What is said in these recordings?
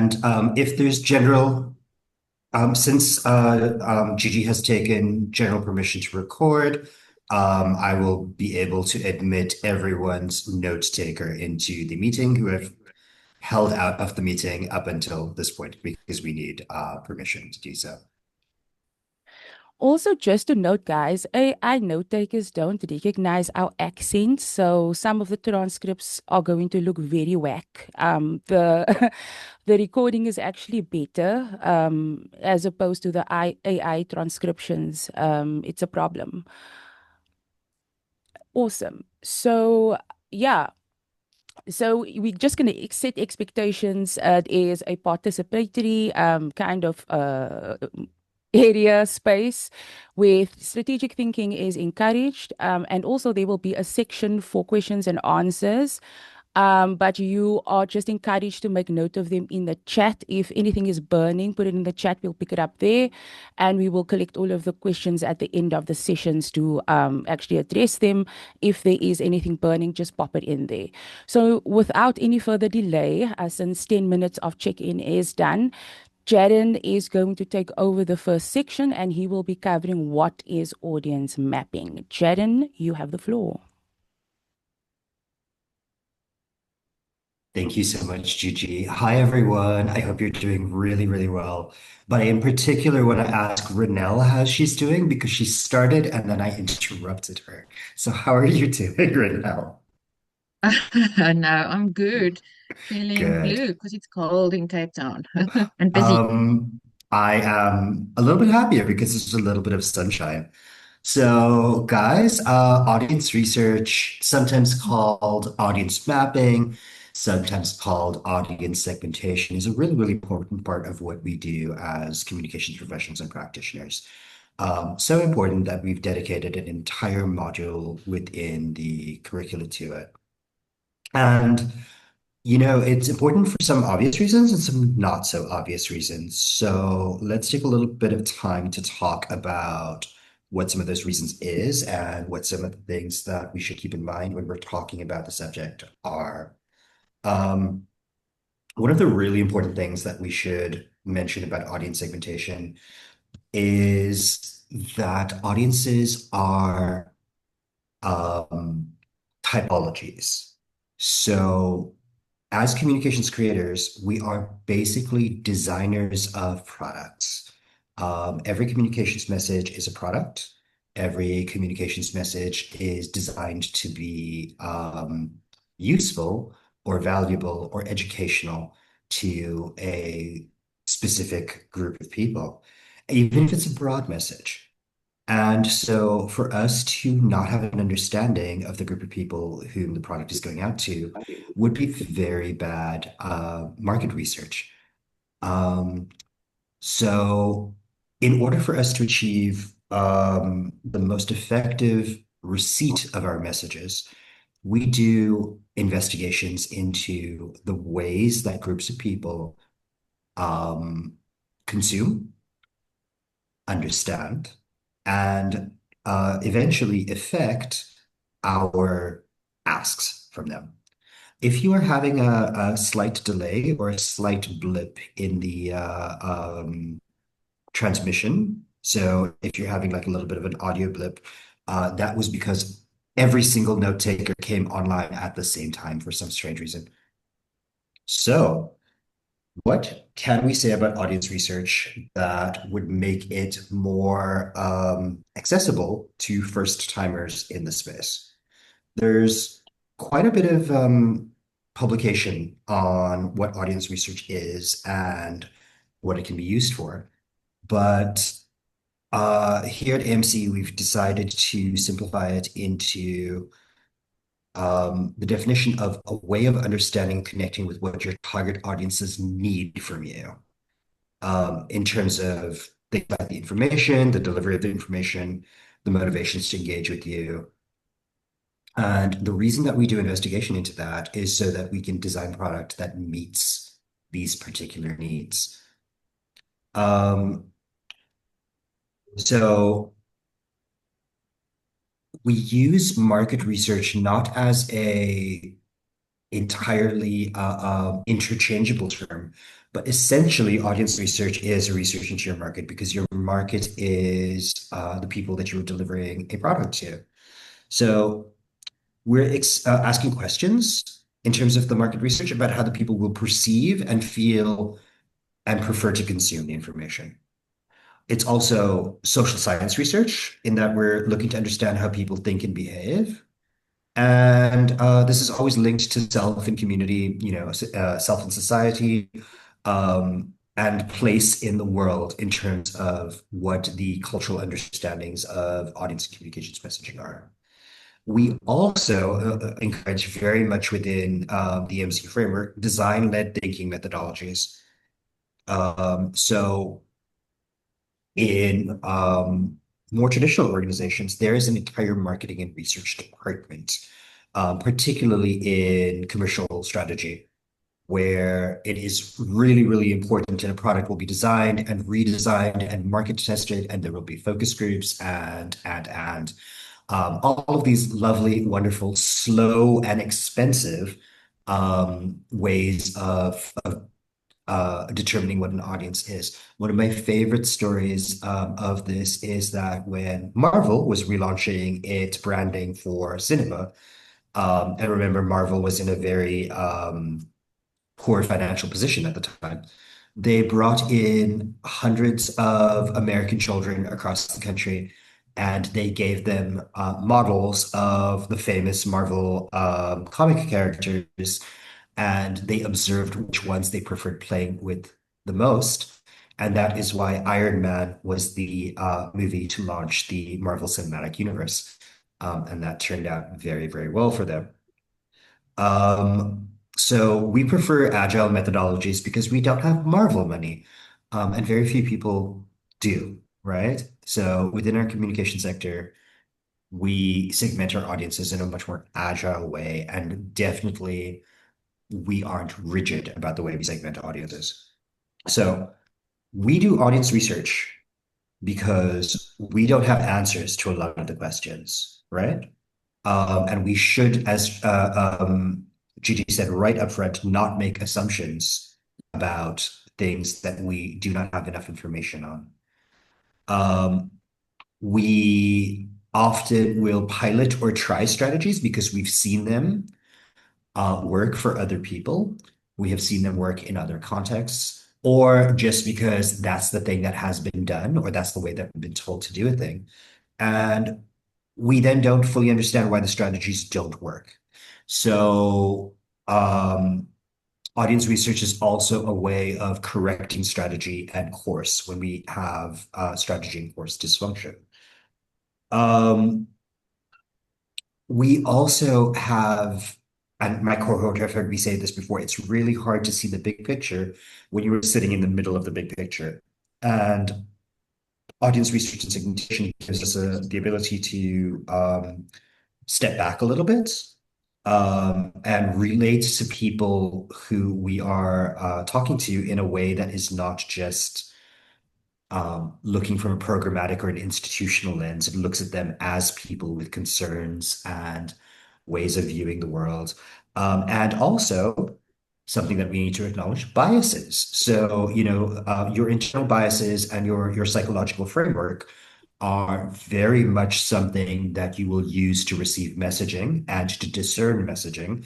And if there's general, since Gigi has taken general permission to record, I will be able to admit everyone's note taker into the meeting who have held out of the meeting up until this point because we need permission to do so. Also, just to note, guys, AI note takers don't recognize our accents, so some of the transcripts are going to look very whack. The the recording is actually better, as opposed to the AI transcriptions. It's a problem. Awesome. So, yeah. So we're just going to set expectations. It is a participatory kind of area space where strategic thinking is encouraged, and also there will be a section for questions and answers. But you are just encouraged to make note of them in the chat. If anything is burning, put it in the chat. We'll pick it up there, and we will collect all of the questions at the end of the sessions to actually address them. If there is anything burning, just pop it in there. So, without any further delay, since 10 minutes of check-in is done, Jaden is going to take over the first section, and he will be covering what is audience mapping. Jaden, you have the floor. Thank you so much, Gigi. Hi, everyone. I hope you're doing really, really well. But I in particular want to ask Renelle how she's doing because she started and then I interrupted her. So how are you doing, Renelle? No, I'm good. Feeling Good. blue because it's cold in Cape Town and busy. Um, I am a little bit happier because there's a little bit of sunshine. So, guys, audience research, sometimes called audience mapping, sometimes called audience segmentation, is a really, really important part of what we do as communications professionals and practitioners. So important that we've dedicated an entire module within the curricula to it. And it's important for some obvious reasons and some not so obvious reasons. So let's take a little bit of time to talk about what some of those reasons is and what some of the things that we should keep in mind when we're talking about the subject are. Um, One of the really important things that we should mention about audience segmentation is that audiences are um, typologies. So, as communications creators, we are basically designers of products. Every communications message is a product. Every communications message is designed to be useful or valuable or educational to a specific group of people, even if it's a broad message. And so, for us to not have an understanding of the group of people whom the product is going out to would be very bad market research. Um, so, in order for us to achieve the most effective receipt of our messages, we do investigations into the ways that groups of people um, consume, understand, and eventually affect our asks from them. If you are having a slight delay or a slight blip in the transmission, so if you're having like a little bit of an audio blip, that was because every single note taker came online at the same time for some strange reason. So, what can we say about audience research that would make it more accessible to first timers in the space? There's quite a bit of publication on what audience research is and what it can be used for. But here at AMC, we've decided to simplify it into the definition of a way of understanding, connecting with what your target audiences need from you, in terms of things like the information, the delivery of the information, the motivations to engage with you. And the reason that we do investigation into that is so that we can design product that meets these particular needs. Um, so we use market research not as a entirely interchangeable term. But essentially, audience research is a research into your market because your market is the people that you're delivering a product to. So we're asking questions in terms of the market research about how the people will perceive and feel and prefer to consume the information. It's also social science research in that we're looking to understand how people think and behave. And this is always linked to self and community, self and society, and place in the world in terms of what the cultural understandings of audience and communications messaging are. We also encourage very much within the MC framework design-led thinking methodologies. So in more traditional organizations, there is an entire marketing and research department, particularly in commercial strategy, where it is really, really important and a product will be designed and redesigned and market tested, and there will be focus groups and all of these lovely, wonderful, slow and expensive ways of determining what an audience is. One of my favorite stories of this is that when Marvel was relaunching its branding for cinema, and remember, Marvel was in a very poor financial position at the time. They brought in hundreds of American children across the country and they gave them models of the famous Marvel comic characters and they observed which ones they preferred playing with the most. And that is why Iron Man was the movie to launch the Marvel Cinematic Universe. And that turned out very, very well for them. So we prefer agile methodologies because we don't have Marvel money, and very few people do, right? So within our communication sector, we segment our audiences in a much more agile way, and definitely we aren't rigid about the way we segment audiences. So we do audience research because we don't have answers to a lot of the questions, right? And we should, as Gigi said right up front, not make assumptions about things that we do not have enough information on. Um, we often will pilot or try strategies because we've seen them work for other people. We have seen them work in other contexts, or just because that's the thing that has been done, or that's the way that we've been told to do a thing. And we then don't fully understand why the strategies don't work. So, audience research is also a way of correcting strategy and course when we have strategy and course dysfunction. Um, we also have, and my cohort have heard me say this before, it's really hard to see the big picture when you're sitting in the middle of the big picture. And audience research and segmentation gives us the ability to step back a little bit and relate to people who we are talking to in a way that is not just looking from a programmatic or an institutional lens. It looks at them as people with concerns and ways of viewing the world. And also, something that we need to acknowledge, biases. So, your internal biases and your psychological framework are very much something that you will use to receive messaging and to discern messaging.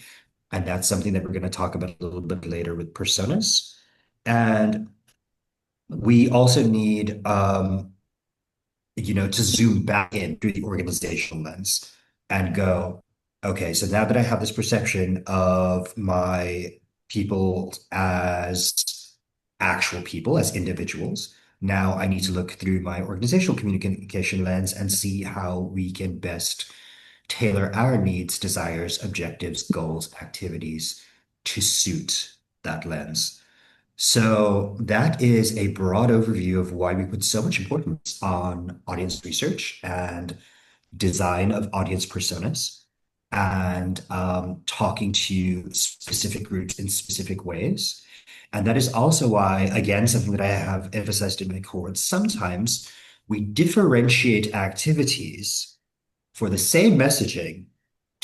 And that's something that we're going to talk about a little bit later with personas. And we also need to zoom back in through the organizational lens and go, okay, so now that I have this perception of my people as actual people, as individuals, now I need to look through my organizational communication lens and see how we can best tailor our needs, desires, objectives, goals, activities to suit that lens. So that is a broad overview of why we put so much importance on audience research and design of audience personas and talking to specific groups in specific ways. And that is also why, again, something that I have emphasized in my cohorts, sometimes we differentiate activities for the same messaging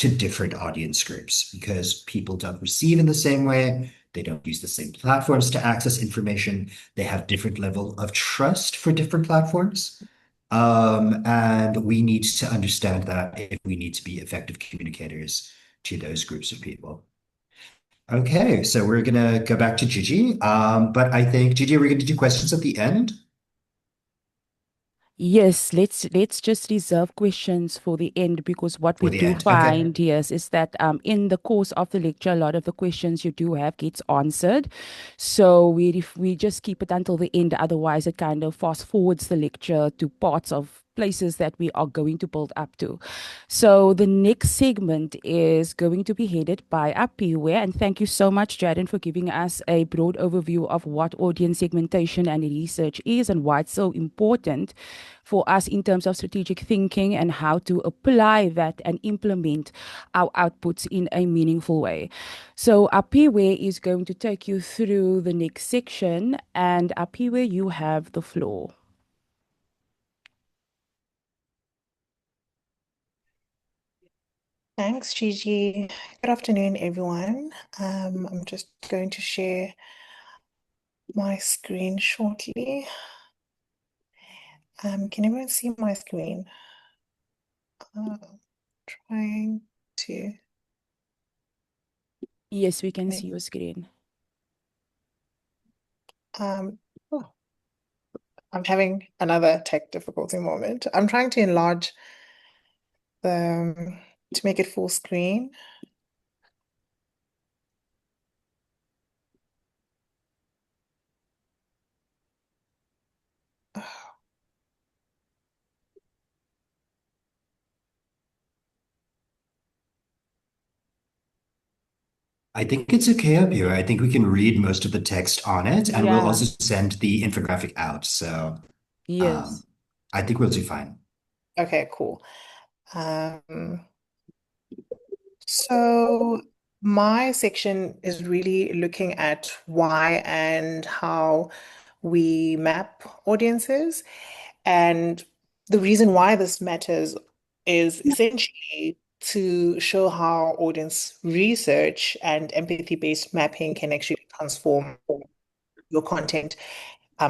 to different audience groups because people don't receive in the same way. They don't use the same platforms to access information. They have different level of trust for different platforms. And we need to understand that if we need to be effective communicators to those groups of people. Okay, so we're gonna go back to Gigi. But I think Gigi, we're gonna do questions at the end. Yes, let's just reserve questions for the end because what we For the do end. Okay. find, yes, is that in the course of the lecture, a lot of the questions you do have gets answered. So we just keep it until the end, otherwise it kind of fast forwards the lecture to parts of places that we are going to build up to. So the next segment is going to be headed by Apiwe, and thank you so much, Jaden, for giving us a broad overview of what audience segmentation and research is and why it's so important for us in terms of strategic thinking and how to apply that and implement our outputs in a meaningful way. So Apiwe is going to take you through the next section, and Apiwe, you have the floor. Thanks, Gigi. Good afternoon, everyone. I'm just going to share my screen shortly. Can everyone see my screen? Uh, trying to. Yes, we can see your screen. Oh, I'm having another tech difficulty moment. I'm trying to enlarge the to make it full screen. I think it's okay up here. I think we can read most of the text on it, and we'll Yeah, also send the infographic out. So yes. um, I think we'll do fine. Okay, cool. Um, So my section is really looking at why and how we map audiences. And the reason why this matters is essentially to show how audience research and empathy-based mapping can actually transform your content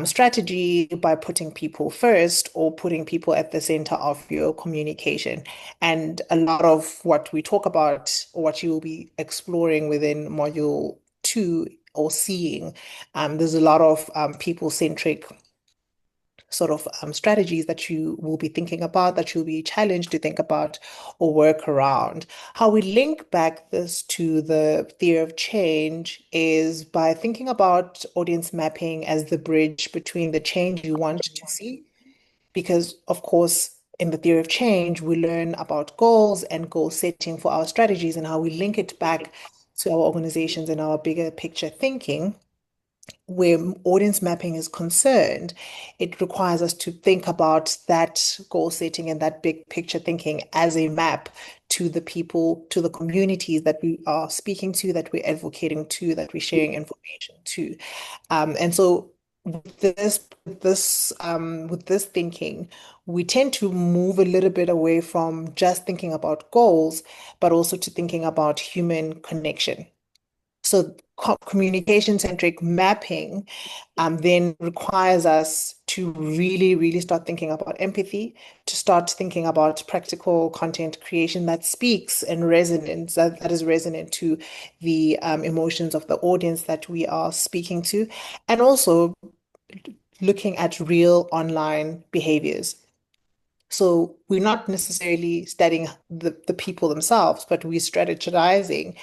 strategy by putting people first or putting people at the center of your communication. And a lot of what we talk about, or what you will be exploring within module two or seeing, there's a lot of people-centric sort of strategies that you will be thinking about, that you'll be challenged to think about or work around. How we link back this to the theory of change is by thinking about audience mapping as the bridge between the change you want to see, because, of course, in the theory of change, we learn about goals and goal setting for our strategies and how we link it back to our organizations and our bigger picture thinking. Where audience mapping is concerned, it requires us to think about that goal setting and that big picture thinking as a map to the people, to the communities that we are speaking to, that we're advocating to, that we're sharing information to. And so with this thinking, we tend to move a little bit away from just thinking about goals, but also to thinking about human connection. So communication-centric mapping then requires us to really, really start thinking about empathy, to start thinking about practical content creation that speaks and resonates, that is resonant to the emotions of the audience that we are speaking to, and also looking at real online behaviors. So we're not necessarily studying the people themselves, but we're strategizing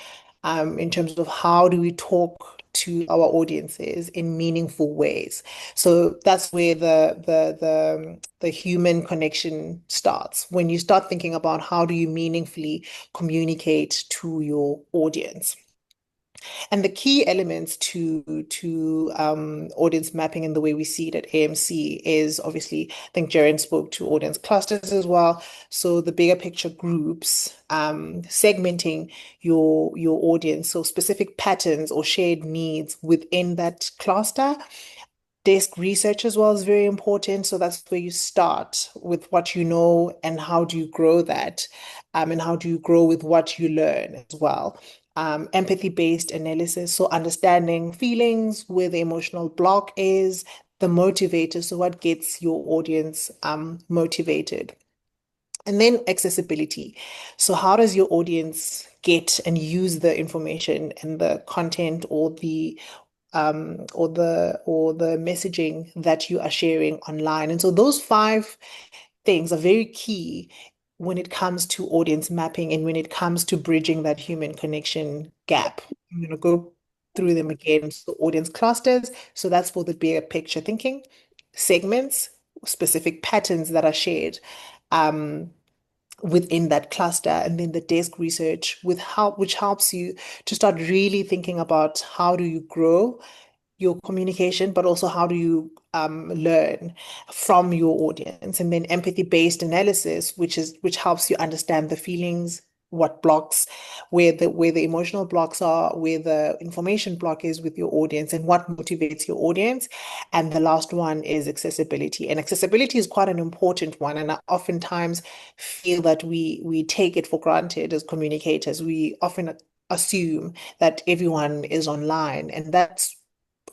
in terms of how do we talk to our audiences in meaningful ways. So that's where the human connection starts. When you start thinking about how do you meaningfully communicate to your audience. And the key elements to audience mapping and the way we see it at AMC is obviously, I think Jaren spoke to audience clusters as well. So the bigger picture groups, segmenting your audience, so specific patterns or shared needs within that cluster, Desk research as well is very important. So that's where you start with what you know and how do you grow that, and how do you grow with what you learn as well. Empathy-based analysis, so understanding feelings, where the emotional block is, the motivator, so what gets your audience motivated. And then accessibility. So how does your audience get and use the information and the content or the messaging that you are sharing online? And so those five things are very key when it comes to audience mapping and when it comes to bridging that human connection gap. I'm going to go through them again. So audience clusters, so that's for the bigger picture thinking, segments, specific patterns that are shared. Um, Within that cluster, and then the desk research which helps you to start really thinking about how do you grow your communication, but also how do you learn from your audience. And then empathy-based analysis, which helps you understand the feelings, what blocks, where the emotional blocks are, where the information block is with your audience, and what motivates your audience. And the last one is accessibility. And accessibility is quite an important one. And I oftentimes feel that we take it for granted as communicators. We often assume that everyone is online, and that's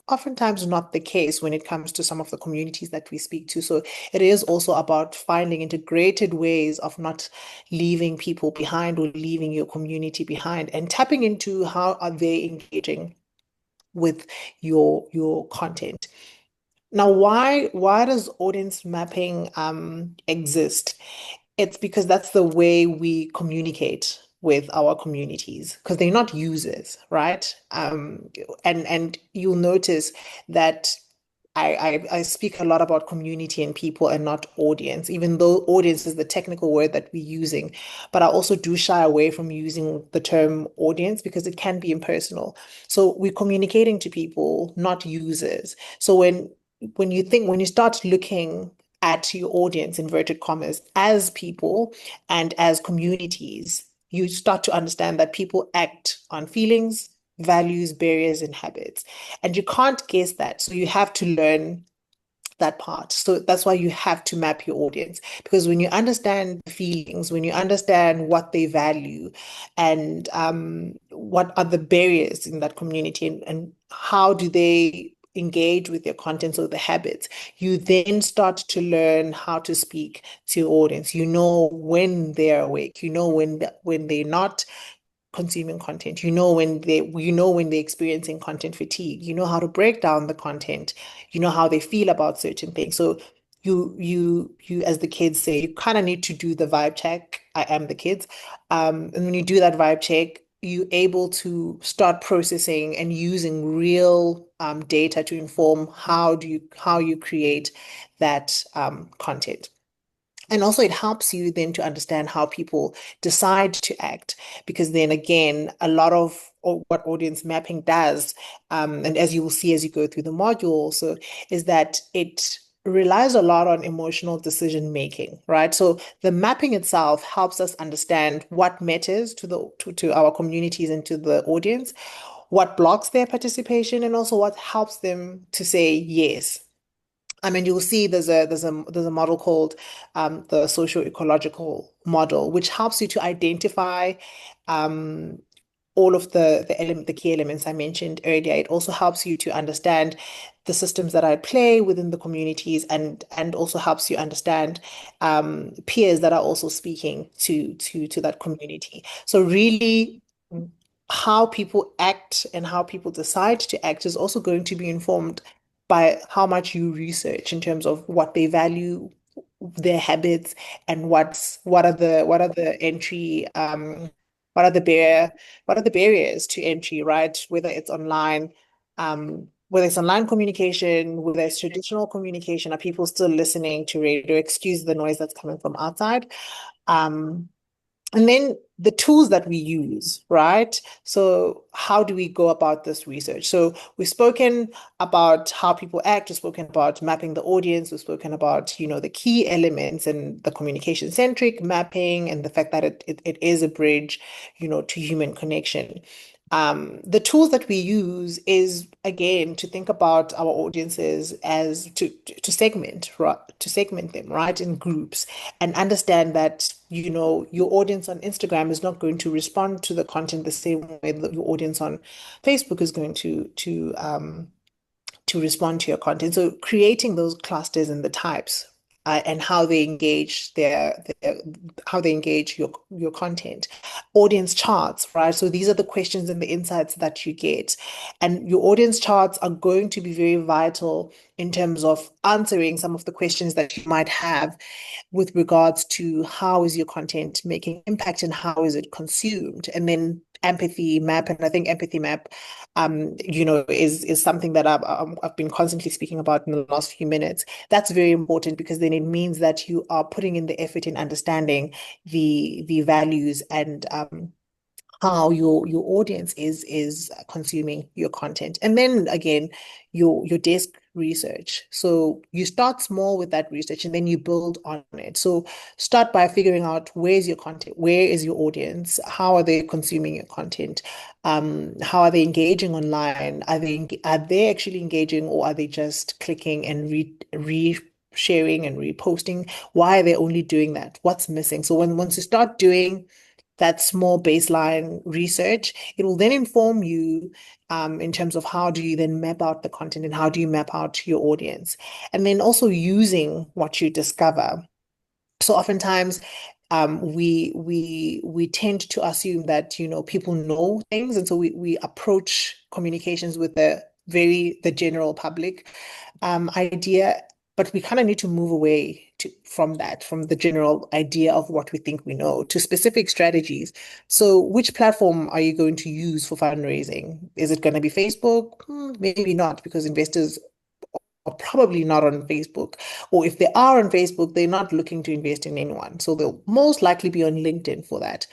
oftentimes not the case when it comes to some of the communities that we speak to. So it is also about finding integrated ways of not leaving people behind or leaving your community behind, and tapping into how are they engaging with your content. Now, why does audience mapping exist? It's because that's the way we communicate with our communities, because they're not users, right? And you'll notice that I speak a lot about community and people and not audience, even though audience is the technical word that we're using. But I also do shy away from using the term audience because it can be impersonal. So we're communicating to people, not users. So when you start looking at your audience, inverted commas, as people and as communities, you start to understand that people act on feelings, values, barriers, and habits. And you can't guess that. So you have to learn that part. So that's why you have to map your audience, because when you understand the feelings, when you understand what they value, and what are the barriers in that community, and how do they engage with their content or the habits, you then start to learn how to speak to your audience. You know when they're awake, you know when they're not consuming content. You know when they're experiencing content fatigue. You know how to break down the content. You know how they feel about certain things. So you as the kids say, you kind of need to do the vibe check. I am the kids. And when you do that vibe check, you're able to start processing and using real data to inform how you create that content. And also, it helps you then to understand how people decide to act, because then again, a lot of what audience mapping does, and as you will see as you go through the module also, is that it relies a lot on emotional decision making, right? So the mapping itself helps us understand what matters to our communities and to the audience, what blocks their participation, and also what helps them to say yes. I mean, you'll see there's a model called the socio-ecological model, which helps you to identify um, all of the key elements I mentioned earlier. It also helps you to understand the systems that are at play within the communities, and also helps you understand peers that are also speaking to that community. So really, how people act and how people decide to act is also going to be informed by how much you research in terms of what they value, their habits, and what are the entry what are the barriers to entry, right? Whether it's online communication, whether it's traditional communication, are people still listening to radio? Excuse the noise that's coming from outside. Um, and then the tools that we use, right? So how do we go about this research? So we've spoken about how people act, we've spoken about mapping the audience, we've spoken about, the key elements and the communication-centric mapping and the fact that it is a bridge, to human connection. The tools that we use is again to think about our audiences as to segment, right, to segment them, right, in groups and understand that, your audience on Instagram is not going to respond to the content the same way that your audience on Facebook is going to respond to your content. So creating those clusters and the types, and how they engage how they engage your content. Audience charts, right? So these are the questions and the insights that you get. And your audience charts are going to be very vital in terms of answering some of the questions that you might have with regards to how is your content making impact and how is it consumed. And then empathy map, and I think empathy map, is something that I've been constantly speaking about in the last few minutes. That's very important because then it means that you are putting in the effort in understanding the values and how your audience is consuming your content. And then again, your desk research. So you start small with that research and then you build on it. So start by figuring out where's your content, where is your audience, how are they consuming your content, how are they engaging online, are they actually engaging, or are they just clicking and re sharing and reposting? Why are they only doing that? What's missing? So once you start doing that small baseline research, it will then inform you in terms of how do you then map out the content and how do you map out your audience. And then also using what you discover. So oftentimes we tend to assume that people know things, and so we approach communications with the general public idea, but we kind of need to move away from the general idea of what we think we know to specific strategies. So which platform are you going to use for fundraising? Is it going to be Facebook? Maybe not, because investors are probably not on Facebook. Or if they are on Facebook, they're not looking to invest in anyone. So they'll most likely be on LinkedIn for that.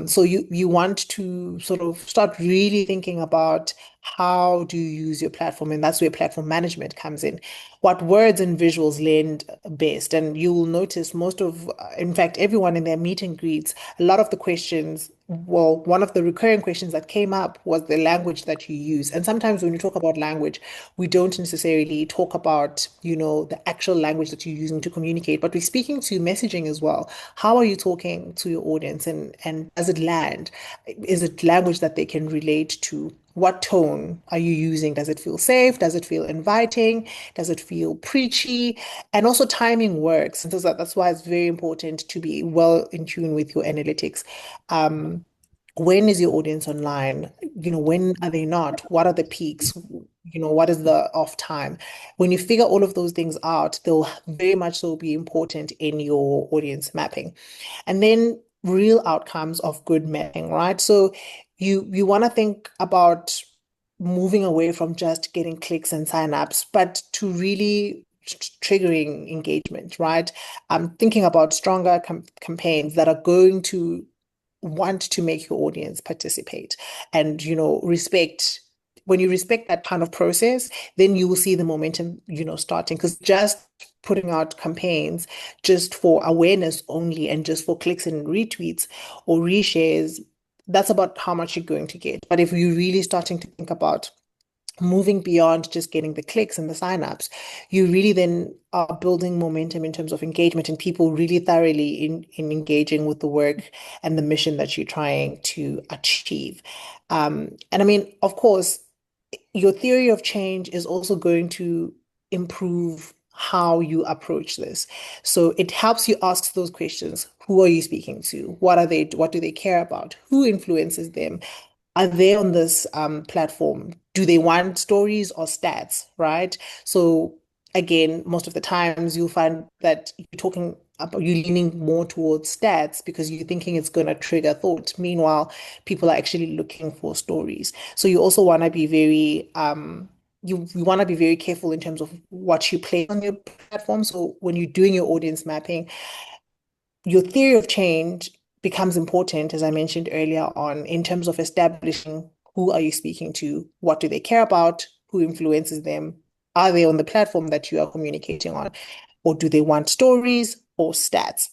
So you want to sort of start really thinking about how do you use your platform, and that's where platform management comes in. What words and visuals lend best, and you will notice in fact, everyone in their meet and greets, a lot of the questions, well, one of the recurring questions that came up was the language that you use. And sometimes when you talk about language, we don't necessarily talk about, the actual language that you're using to communicate, but we're speaking to messaging as well. How are you talking to your audience, and does it land? Is it language that they can relate to? What tone are you using? Does it feel safe? Does it feel inviting? Does it feel preachy? And also timing works. And so that's why it's very important to be well in tune with your analytics. When is your audience online? When are they not? What are the peaks? What is the off time? When you figure all of those things out, they'll very much so be important in your audience mapping. And then real outcomes of good mapping, right? So you want to think about moving away from just getting clicks and signups, but to really triggering engagement, right? I'm thinking about stronger campaigns that are going to want to make your audience participate and respect. When you respect that kind of process, then you will see the momentum starting, because just putting out campaigns just for awareness only and just for clicks and retweets or reshares, that's about how much you're going to get. But if you're really starting to think about moving beyond just getting the clicks and the signups, you really then are building momentum in terms of engagement and people really thoroughly in engaging with the work and the mission that you're trying to achieve. And I mean, of course, your theory of change is also going to improve how you approach this. So it helps you ask those questions. Who are you speaking to? What do they care about? Who influences them? Are they on this platform? Do they want stories or stats, right? So again, most of the times you'll find that you're leaning more towards stats because you're thinking it's going to trigger thought. Meanwhile, people are actually looking for stories. So you also want to be very you want to be very careful in terms of what you play on your platform. So when you're doing your audience mapping, your theory of change becomes important, as I mentioned earlier on, in terms of establishing who are you speaking to, what do they care about, who influences them, are they on the platform that you are communicating on, or do they want stories or stats?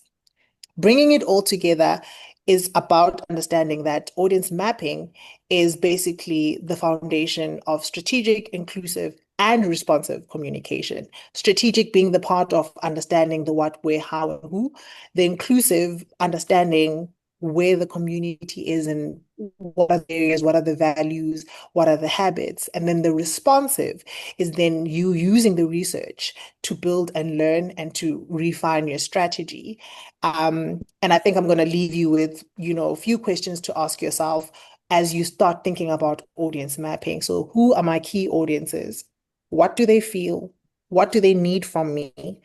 Bringing it all together is about understanding that audience mapping is basically the foundation of strategic, inclusive, and responsive communication. Strategic being the part of understanding the what, where, how, and who. The inclusive, understanding where the community is and what are the areas, what are the values, what are the habits. And then the responsive is then you using the research to build and learn and to refine your strategy. And I think I'm going to leave you with, a few questions to ask yourself as you start thinking about audience mapping. So, who are my key audiences? What do they feel? What do they need from me?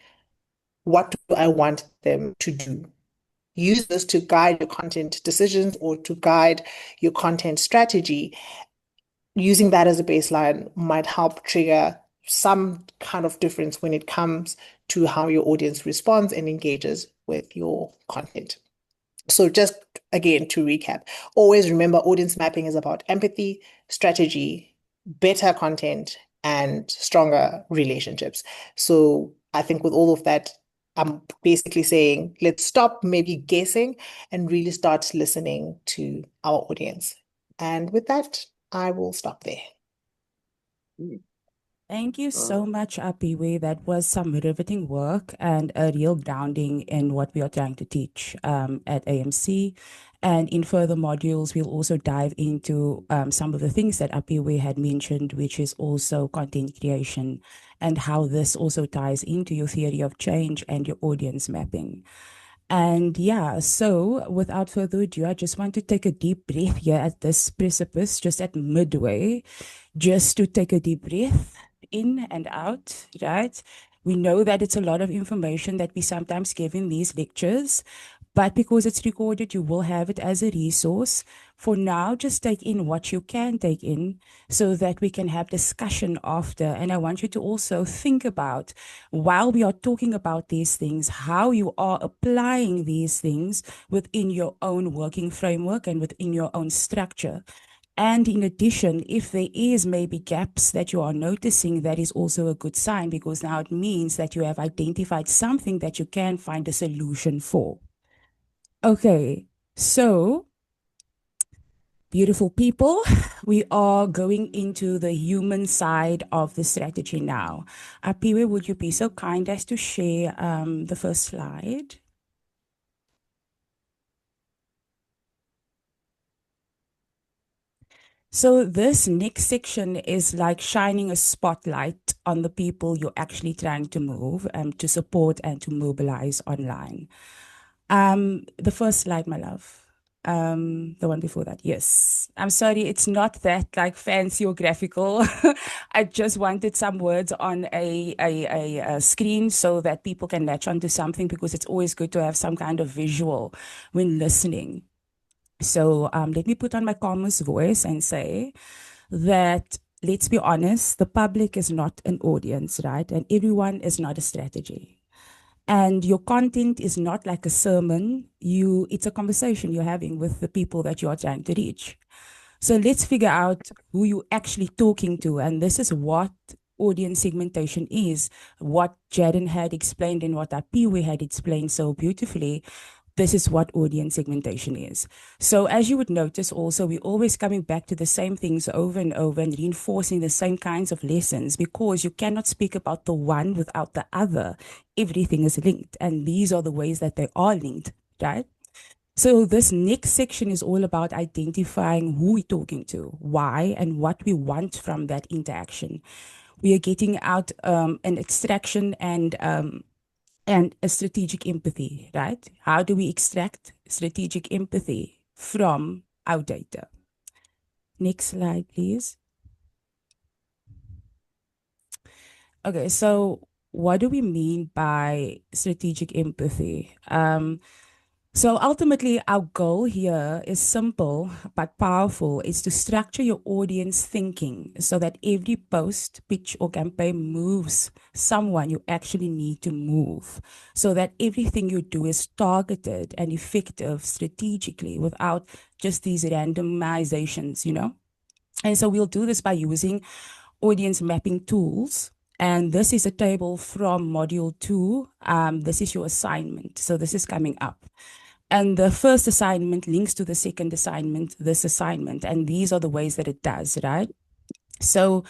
What do I want them to do? Use this to guide your content decisions or to guide your content strategy. Using that as a baseline might help trigger some kind of difference when it comes to how your audience responds and engages with your content. So just again, to recap, always remember audience mapping is about empathy, strategy, better content, and stronger relationships. So I think with all of that, I'm basically saying let's stop maybe guessing and really start listening to our audience. And with that, I will stop there. Thank you so much, Apiwe. That was some riveting work and a real grounding in what we are trying to teach at AMC. And in further modules, we'll also dive into some of the things that Apiwe had mentioned, which is also content creation and how this also ties into your theory of change and your audience mapping. And yeah, so without further ado, I just want to take a deep breath here at this precipice, just at midway, just to take a deep breath in and out, right? We know that it's a lot of information that we sometimes give in these lectures, but because it's recorded, you will have it as a resource. For now, just take in what you can take in so that we can have discussion after. And I want you to also think about, while we are talking about these things, how you are applying these things within your own working framework and within your own structure. And in addition, if there is maybe gaps that you are noticing, that is also a good sign, because now it means that you have identified something that you can find a solution for. Okay, so beautiful people, we are going into the human side of the strategy now. Apiwe, would you be so kind as to share the first slide? So this next section is like shining a spotlight on the people you're actually trying to move, to support and to mobilize online. The first slide, my love. The one before that. Yes. I'm sorry, it's not that like fancy or graphical. I just wanted some words on a screen so that people can latch onto something, because it's always good to have some kind of visual when listening. So let me put on my calmest voice and say that, let's be honest, the public is not an audience, right? And everyone is not a strategy. And your content is not like a sermon. It's a conversation you're having with the people that you are trying to reach. So let's figure out who you're actually talking to. And this is what audience segmentation is, what Jaden had explained and what Apiwe had explained so beautifully. This is what audience segmentation is. So as you would notice also, we're always coming back to the same things over and over and reinforcing the same kinds of lessons, because you cannot speak about the one without the other. Everything is linked, and these are the ways that they are linked, right? So this next section is all about identifying who we're talking to, why, and what we want from that interaction. We are getting out an extraction and a strategic empathy, right? How do we extract strategic empathy from our data? Next slide, please. Okay, so what do we mean by strategic empathy? So ultimately, our goal here is simple but powerful. It's to structure your audience thinking so that every post, pitch, or campaign moves someone you actually need to move. So that everything you do is targeted and effective strategically without just these randomizations, you know? And so we'll do this by using audience mapping tools. And this is a table from module 2. This is your assignment. So this is coming up. And the first assignment links to the second assignment, this assignment. And these are the ways that it does, right? So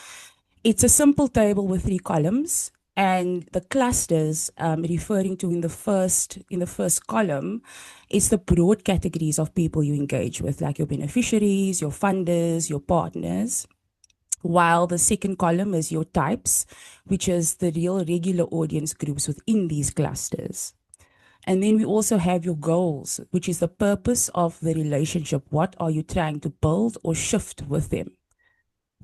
it's a simple table with 3 columns, and the clusters referring to in the first column is the broad categories of people you engage with, like your beneficiaries, your funders, your partners. While the second column is your types, which is the real regular audience groups within these clusters. And then we also have your goals, which is the purpose of the relationship. What are you trying to build or shift with them?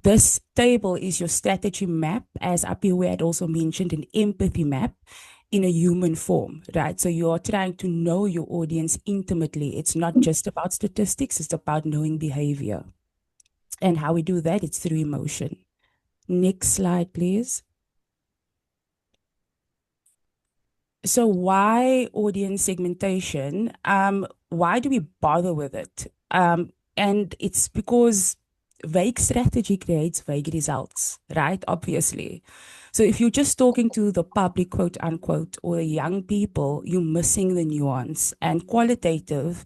This table is your strategy map, as Apiwe had also mentioned, an empathy map in a human form, right? So you are trying to know your audience intimately. It's not just about statistics, it's about knowing behavior. And how we do that, it's through emotion. Next slide, please. So why audience segmentation? Why do we bother with it? And it's because vague strategy creates vague results, right? Obviously. So if you're just talking to the public, quote unquote, or the young people, you're missing the nuance. And qualitative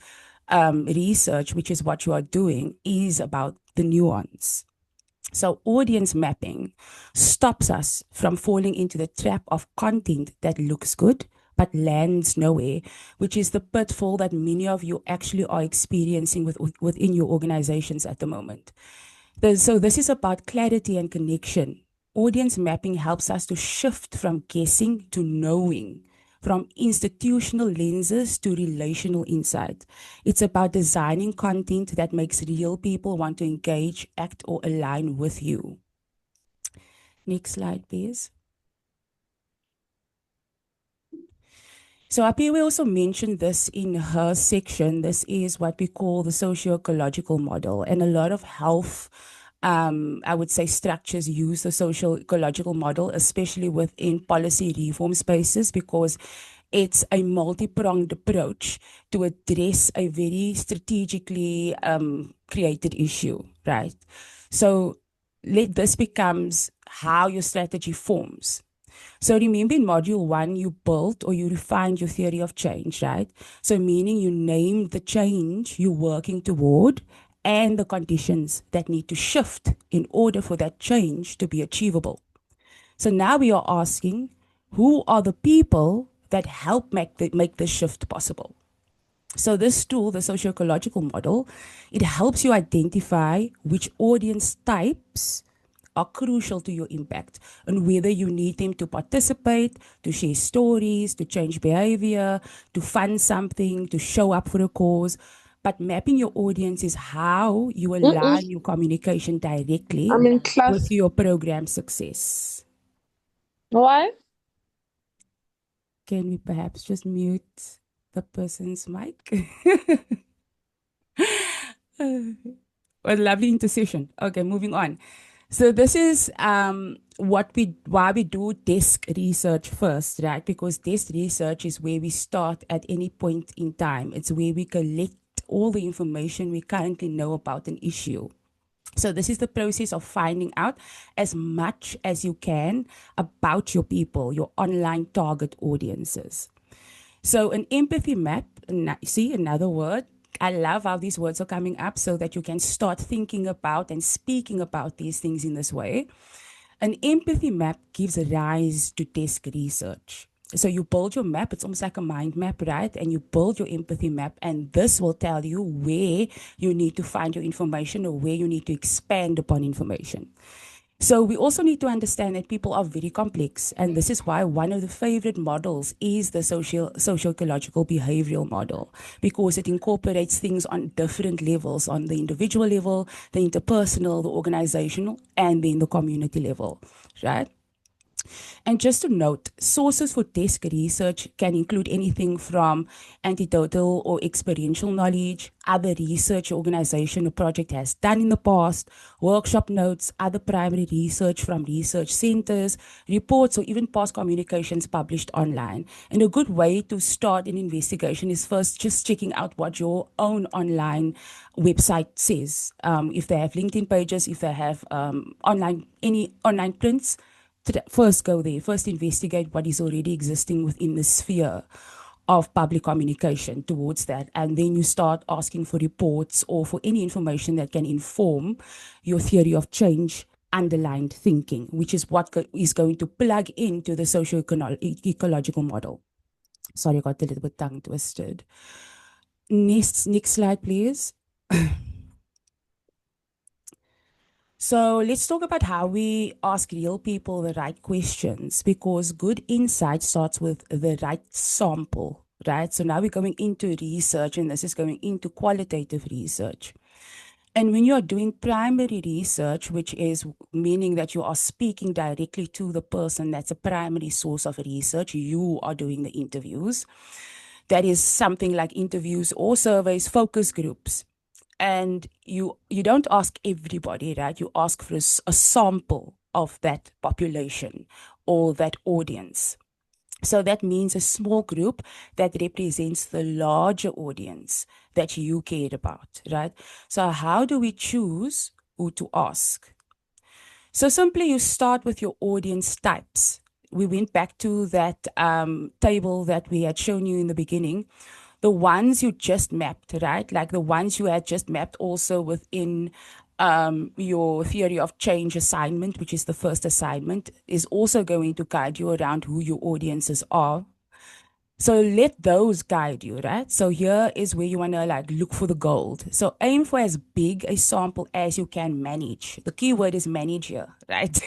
research, which is what you are doing, is about the nuance. So audience mapping stops us from falling into the trap of content that looks good but lands nowhere, which is the pitfall that many of you actually are experiencing within your organizations at the moment. So this is about clarity and connection. Audience mapping helps us to shift from guessing to knowing, from institutional lenses to relational insight. It's about designing content that makes real people want to engage, act, or align with you. Next slide, please. So Apiwe also mentioned this in her section. This is what we call the socio-ecological model, and a lot of health, I would say, structures use the socio-ecological model, especially within policy reform spaces, because it's a multi-pronged approach to address a very strategically created issue, right? So this becomes how your strategy forms. So remember in module 1, you built or you refined your theory of change, right? So meaning you named the change you're working toward and the conditions that need to shift in order for that change to be achievable. So now we are asking, who are the people that help make this shift possible? So this tool, the socio-ecological model, it helps you identify which audience types are crucial to your impact and whether you need them to participate, to share stories, to change behavior, to fund something, to show up for a cause. But mapping your audience is how you align your communication directly I'm in with class. your program success. Why? Can we perhaps just mute the person's mic? A lovely intercession. Okay, moving on. So this is why we do desk research first, right? Because desk research is where we start at any point in time. It's where we collect all the information we currently know about an issue. So this is the process of finding out as much as you can about your people, your online target audiences. So an empathy map, see another word. I love how these words are coming up so that you can start thinking about and speaking about these things in this way. An empathy map gives rise to desk research. So you build your map, it's almost like a mind map, right? And you build your empathy map, and this will tell you where you need to find your information or where you need to expand upon information. So we also need to understand that people are very complex, and this is why one of the favorite models is the socio-ecological behavioral model, because it incorporates things on different levels, on the individual level, the interpersonal, the organizational, and then the community level, right? And just to note, sources for desk research can include anything from anecdotal or experiential knowledge, other research organization or project has done in the past, workshop notes, other primary research from research centers, reports, or even past communications published online. And a good way to start an investigation is first just checking out what your own online website says. If they have LinkedIn pages, if they have any online prints, first go there, first investigate what is already existing within the sphere of public communication towards that. And then you start asking for reports or for any information that can inform your theory of change underlined thinking, which is what is going to plug into the socio-ecological model. Sorry, I got a little bit tongue twisted. Next slide, please. So let's talk about how we ask real people the right questions, because good insight starts with the right sample, right? So now we're going into research, and this is going into qualitative research. And when you are doing primary research, which is meaning that you are speaking directly to the person, that's a primary source of research, you are doing the interviews. That is something like interviews or surveys, focus groups. And you don't ask everybody, right? You ask for a sample of that population or that audience. So that means a small group that represents the larger audience that you cared about, right? So how do we choose who to ask? So simply you start with your audience types. We went back to that table that we had shown you in the beginning. The ones you just mapped, right? Like the ones you had just mapped also within your theory of change assignment, which is the first assignment, is also going to guide you around who your audiences are. So let those guide you, right? So here is where you want to like look for the gold. So aim for as big a sample as you can manage. The key word is manage here, right?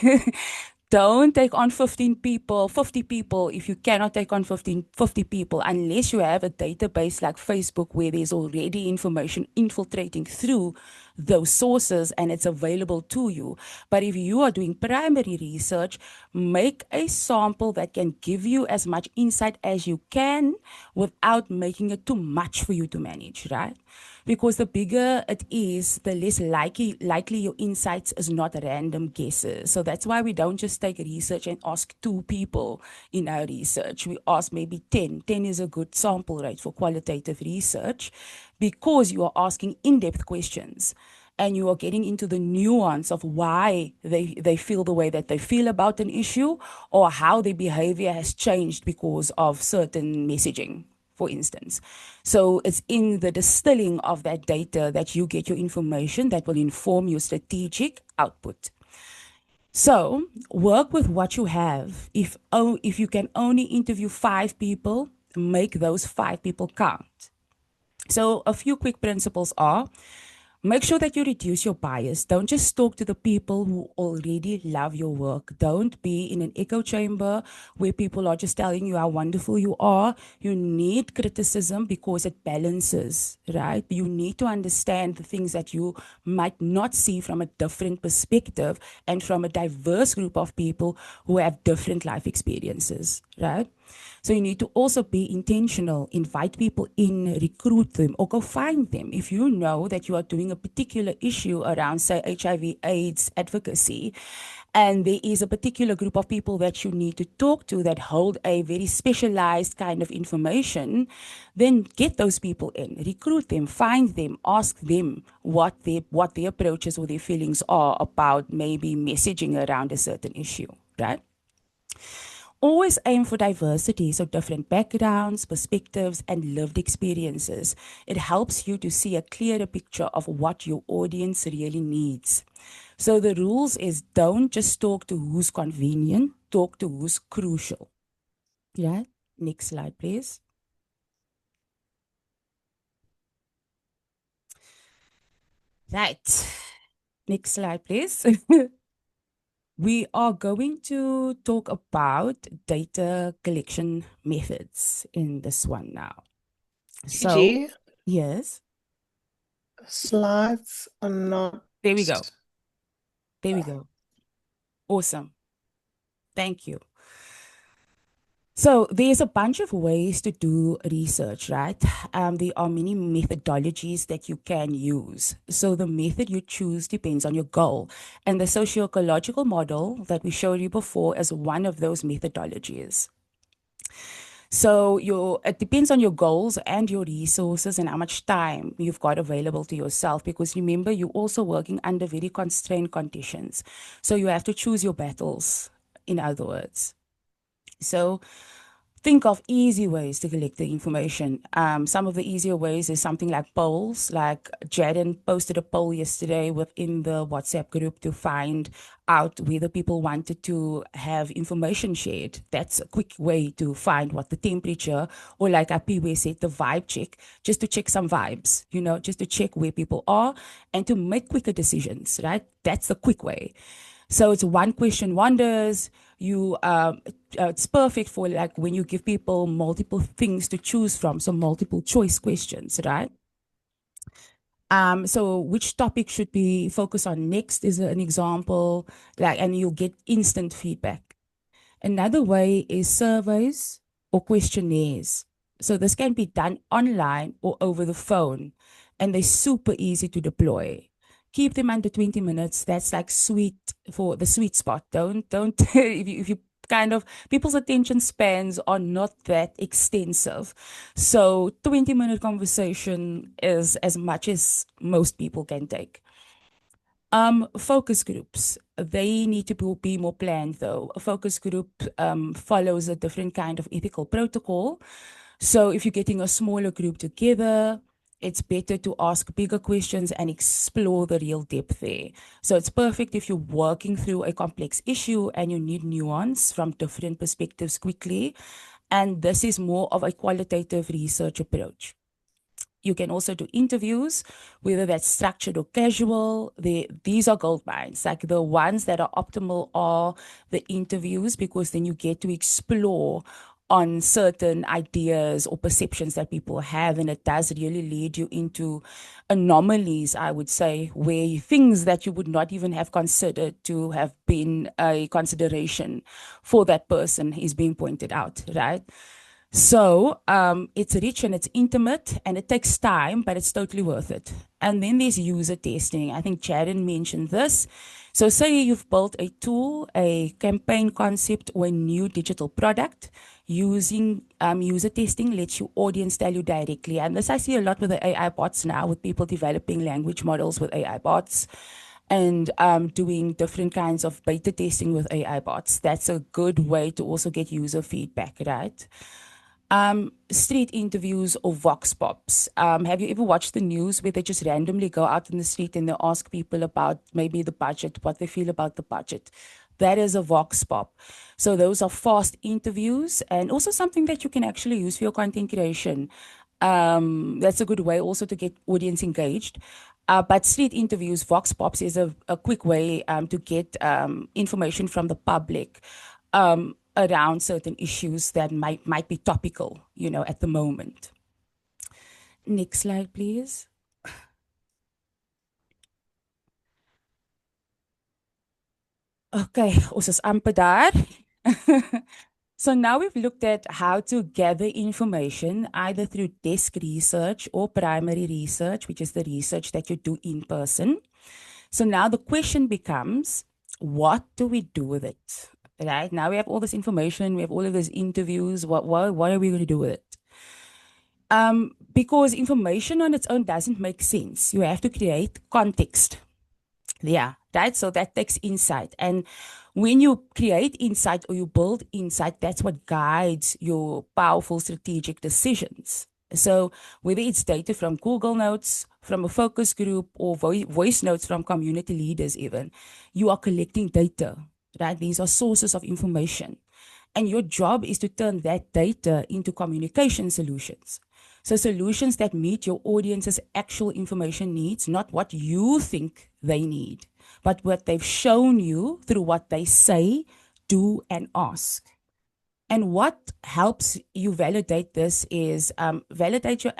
Don't take on 15 people, 50 people if you cannot take on 50 people, unless you have a database like Facebook where there's already information infiltrating through those sources and it's available to you. But if you are doing primary research, make a sample that can give you as much insight as you can without making it too much for you to manage, right? Because the bigger it is, the less likely your insights is not random guesses. So that's why we don't just take research and ask 2 people in our research. We ask maybe 10. 10 is a good sample rate for qualitative research because you are asking in-depth questions and you are getting into the nuance of why they feel the way that they feel about an issue or how their behavior has changed because of certain messaging, for instance. So it's in the distilling of that data that you get your information that will inform your strategic output. So work with what you have. If you can only interview 5 people, make those 5 people count. So a few quick principles are: make sure that you reduce your bias. Don't just talk to the people who already love your work. Don't be in an echo chamber where people are just telling you how wonderful you are. You need criticism because it balances, right? You need to understand the things that you might not see from a different perspective and from a diverse group of people who have different life experiences, right? So you need to also be intentional, invite people in, recruit them, or go find them. If you know that you are doing a particular issue around, say, HIV/AIDS advocacy, and there is a particular group of people that you need to talk to that hold a very specialized kind of information, then get those people in, recruit them, find them, ask them what their approaches or their feelings are about maybe messaging around a certain issue, right? Always aim for diversity, so different backgrounds, perspectives, and lived experiences. It helps you to see a clearer picture of what your audience really needs. So the rules is don't just talk to who's convenient, talk to who's crucial. Yeah, next slide, please. Right, next slide, please. We are going to talk about data collection methods in this one now. So, Gigi, yes, slides are not. there we go. There we go. Awesome. Thank you. So there's a bunch of ways to do research, right? There are many methodologies that you can use. So the method you choose depends on your goal. And the socio-ecological model that we showed you before is one of those methodologies. So it depends on your goals and your resources and how much time you've got available to yourself. Because remember, you're also working under very constrained conditions. So you have to choose your battles, in other words. So think of easy ways to collect the information. Some of the easier ways is something like polls. Like Jaden posted a poll yesterday within the WhatsApp group to find out whether people wanted to have information shared. That's a quick way to find what the temperature, or like Apiwe said, the vibe check, just to check some vibes, just to check where people are and to make quicker decisions, right? That's the quick way. So it's one question wonders. It's perfect for like when you give people multiple things to choose from, so multiple choice questions, right? So which topic should we focus on next is an example, like, and you'll get instant feedback. Another way is surveys or questionnaires. So this can be done online or over the phone, and they're super easy to deploy. Keep them under 20 minutes. That's like sweet for the sweet spot. Don't if you kind of people's attention spans are not that extensive. So 20-minute conversation is as much as most people can take. Focus groups. They need to be more planned though. A focus group follows a different kind of ethical protocol. So if you're getting a smaller group together, it's better to ask bigger questions and explore the real depth there. So it's perfect if you're working through a complex issue and you need nuance from different perspectives quickly. And this is more of a qualitative research approach. You can also do interviews, whether that's structured or casual. These are gold mines. Like the ones that are optimal are the interviews, because then you get to explore on certain ideas or perceptions that people have. And it does really lead you into anomalies, I would say, where things that you would not even have considered to have been a consideration for that person is being pointed out, right? So it's rich and it's intimate and it takes time, but it's totally worth it. And then there's user testing. I think Jaden mentioned this. So say you've built a tool, a campaign concept, or a new digital product. Using user testing lets your audience tell you directly. And this I see a lot with the AI bots now, with people developing language models with AI bots and doing different kinds of beta testing with AI bots. That's a good way to also get user feedback, right? Street interviews or vox pops. Have you ever watched the news where they just randomly go out in the street and they ask people about maybe the budget, what they feel about the budget? That is a vox pop. So those are fast interviews and also something that you can actually use for your content creation. That's a good way also to get audience engaged. But street interviews, vox pops is a quick way to get information from the public around certain issues that might be topical, at the moment. Next slide, please. Okay, ons is amper daar. So now we've looked at how to gather information either through desk research or primary research, which is the research that you do in person. So now the question becomes, what do we do with it? Right? Now we have all this information, we have all of these interviews. What are we going to do with it? Because information on its own doesn't make sense. You have to create context. Yeah, right. So that takes insight. And when you create insight or you build insight, that's what guides your powerful strategic decisions. So whether it's data from Google Notes, from a focus group, or voice notes from community leaders even, you are collecting data, right? These are sources of information. And your job is to turn that data into communication solutions. So solutions that meet your audience's actual information needs, not what you think they need, but what they've shown you through what they say, do, and ask. And what helps you validate this is validate your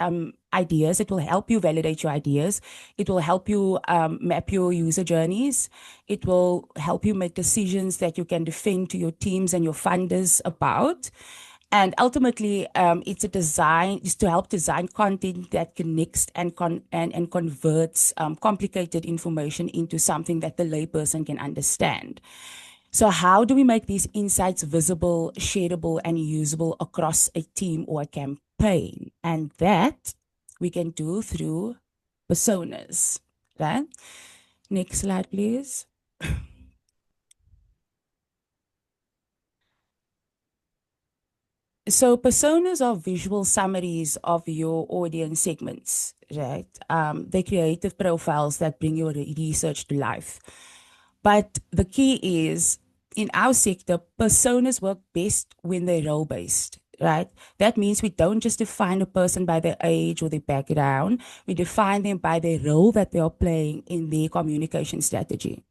ideas. It will help you validate your ideas. It will help you map your user journeys. It will help you make decisions that you can defend to your teams and your funders about. And ultimately, it's to help design content that connects and converts complicated information into something that the layperson can understand. So how do we make these insights visible, shareable, and usable across a team or a campaign? And that we can do through personas, right? Next slide, please. So personas are visual summaries of your audience segments, right? They're creative profiles that bring your research to life. But the key is in our sector, personas work best when they're role based, right? That means we don't just define a person by their age or their background, we define them by their role that they are playing in their communication strategy.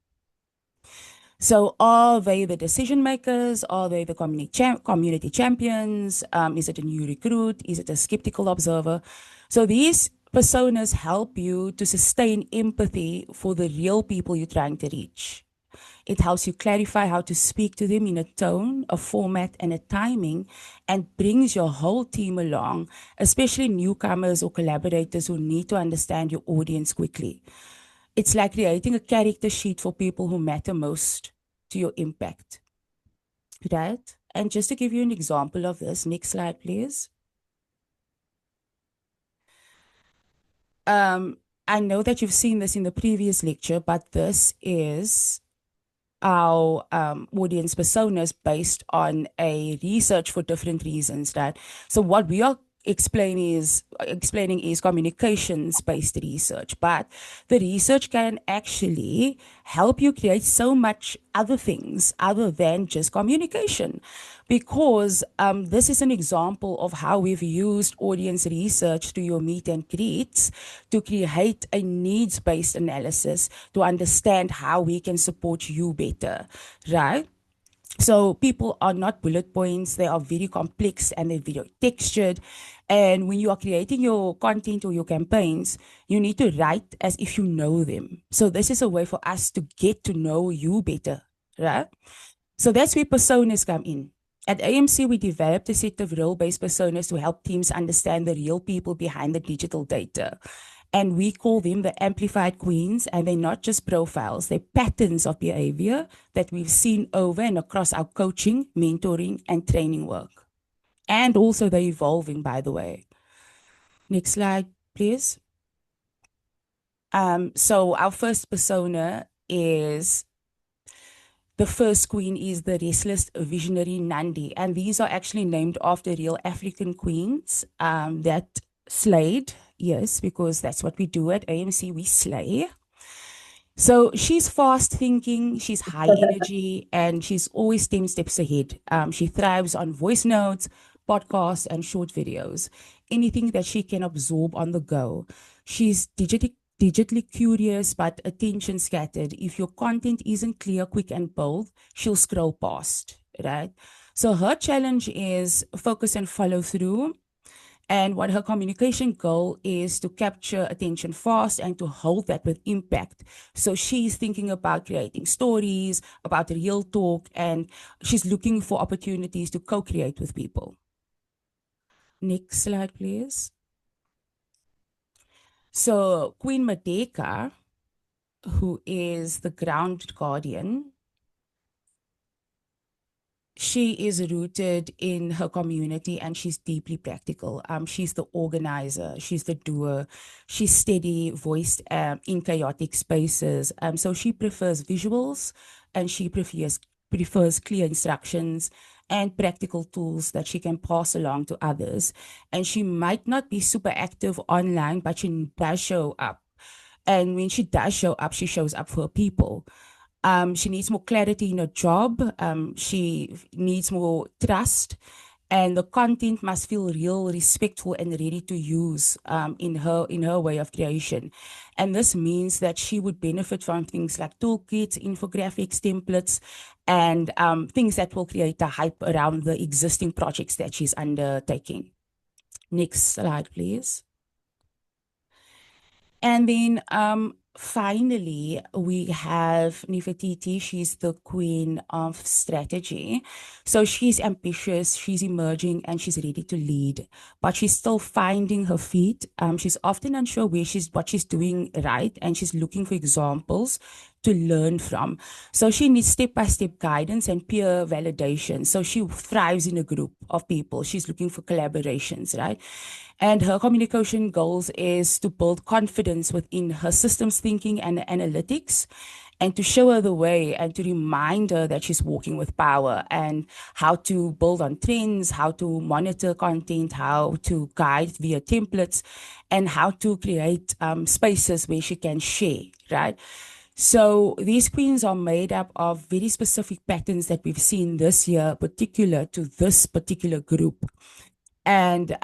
So are they the decision makers? Are they the community champions? Is it a new recruit? Is it a skeptical observer? So these personas help you to sustain empathy for the real people you're trying to reach. It helps you clarify how to speak to them in a tone, a format, and a timing, and brings your whole team along, especially newcomers or collaborators who need to understand your audience quickly. It's like creating a character sheet for people who matter most to your impact, right? And just to give you an example of this, next slide, please. I know that you've seen this in the previous lecture, but this is our audience personas based on a research for different reasons, right? So what we are explaining is communications based research, but the research can actually help you create so much other things other than just communication, because this is an example of how we've used audience research to your meet and greets to create a needs based analysis to understand how we can support you better, right? So people are not bullet points, they are very complex and they're very textured. And when you are creating your content or your campaigns, you need to write as if you know them. So this is a way for us to get to know you better, right? So that's where personas come in. At AMC, we developed a set of role-based personas to help teams understand the real people behind the digital data. And we call them the amplified queens, and they're not just profiles, they're patterns of behavior that we've seen over and across our coaching, mentoring, and training work. And also they're evolving, by the way. Next slide, please. So our first persona is the first queen is the restless visionary Nandi, and these are actually named after real African queens that slayed. Yes, because that's what we do at AMC, we slay. So she's fast thinking, she's high energy, and she's always 10 steps ahead. She thrives on voice notes, podcasts, and short videos, anything that she can absorb on the go. She's digitally curious, but attention scattered. If your content isn't clear, quick, and bold, she'll scroll past, right? So her challenge is focus and follow through. And what her communication goal is to capture attention fast and to hold that with impact. So she's thinking about creating stories, about real talk, and she's looking for opportunities to co-create with people. Next slide, please. So Queen Madeka, who is the ground guardian, she is rooted in her community and she's deeply practical. She's the organizer, she's the doer, she's steady voiced in chaotic spaces. So she prefers visuals and she prefers clear instructions and practical tools that she can pass along to others. And she might not be super active online, but she does show up. And when she does show up, she shows up for people. She needs more clarity in her job. She needs more trust, and the content must feel real, respectful, and ready to use in her way of creation. And this means that she would benefit from things like toolkits, infographics, templates, and things that will create a hype around the existing projects that she's undertaking. Next slide, please. And then finally, we have Nefertiti. She's the queen of strategy. So she's ambitious, she's emerging, and she's ready to lead. But she's still finding her feet. She's often unsure what she's doing right, and she's looking for examples to learn from. So she needs step-by-step guidance and peer validation. So she thrives in a group of people. She's looking for collaborations, right? And her communication goals is to build confidence within her systems thinking and analytics. and to show her the way and to remind her that she's walking with power and how to build on trends, how to monitor content, how to guide via templates, and how to create spaces where she can share, right? So these queens are made up of very specific patterns that we've seen this year, particular to this particular group. And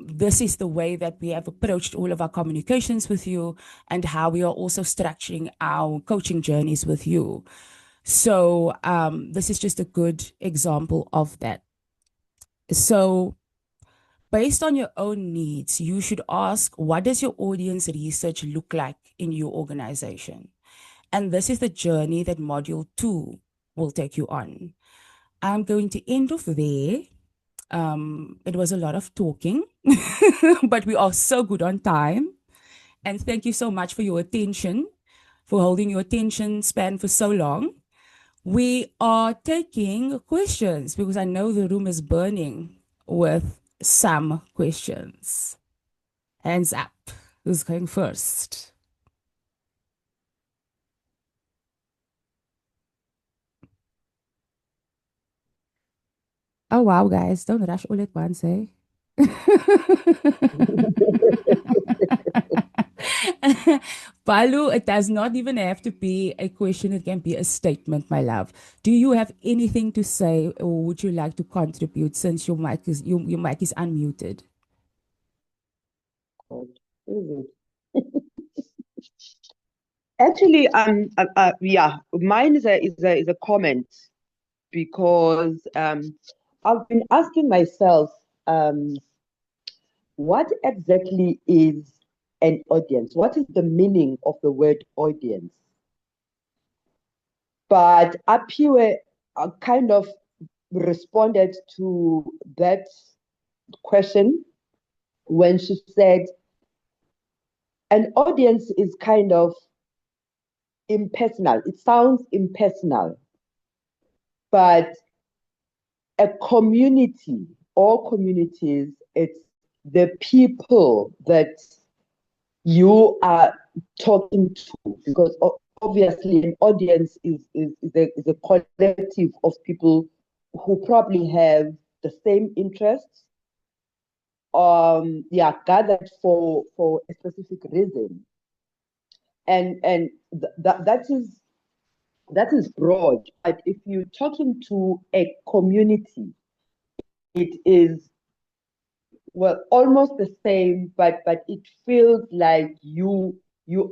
this is the way that we have approached all of our communications with you and how we are also structuring our coaching journeys with you. So this is just a good example of that. So based on your own needs, you should ask, what does your audience research look like in your organization? And this is the journey that module 2 will take you on. I'm going to end off there. It was a lot of talking, but we are so good on time. And thank you so much for your attention, for holding your attention span for so long. We are taking questions because I know the room is burning with some questions. Hands up. Who's going first? Oh, wow, guys. Don't rush all at once, eh? Balu, it does not even have to be a question, it can be a statement, my love. Do you have anything to say or would you like to contribute since your mic is unmuted? Actually, yeah, mine is a comment because I've been asking myself, what exactly is an audience? What is the meaning of the word audience? But Apiwe kind of responded to that question when she said, an audience is kind of impersonal. It sounds impersonal, but a community or communities, it's the people that you are talking to, because obviously an audience is a collective of people who probably have the same interests, gathered for a specific reason, and that is broad. But if you're talking to a community, it is, well, almost the same, but it feels like you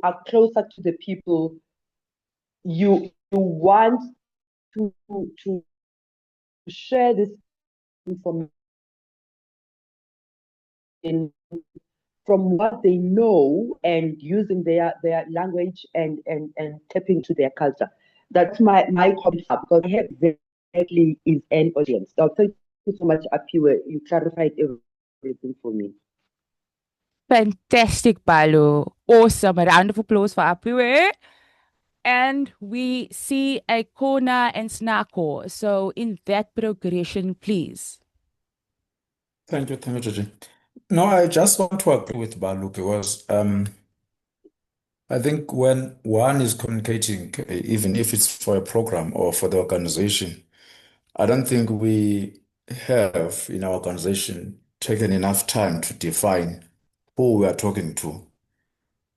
are closer to the people. You want to share this information from what they know and using their language and tapping to their culture. That's my comment, because I have exactly is an audience. So thank you so much, Apiwe. You clarified everything for me. Fantastic, Balu. Awesome. A round of applause for Apiwe. And we see a Kona and Snako. So in that progression, please. Thank you, Gigi. No, I just want to agree with Balu because I think when one is communicating, even if it's for a program or for the organization, I don't think we have in our organization taken enough time to define who we are talking to.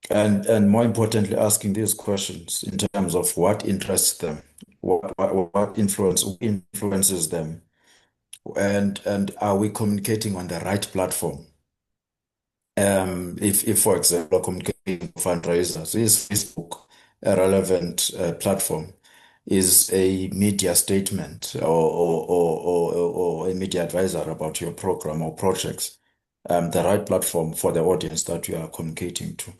And more importantly, asking these questions in terms of what interests them, what influences them, and are we communicating on the right platform? If for example, communicating fundraisers, is Facebook a relevant platform? Is a media statement or a media advisor about your program or projects the right platform for the audience that you are communicating to?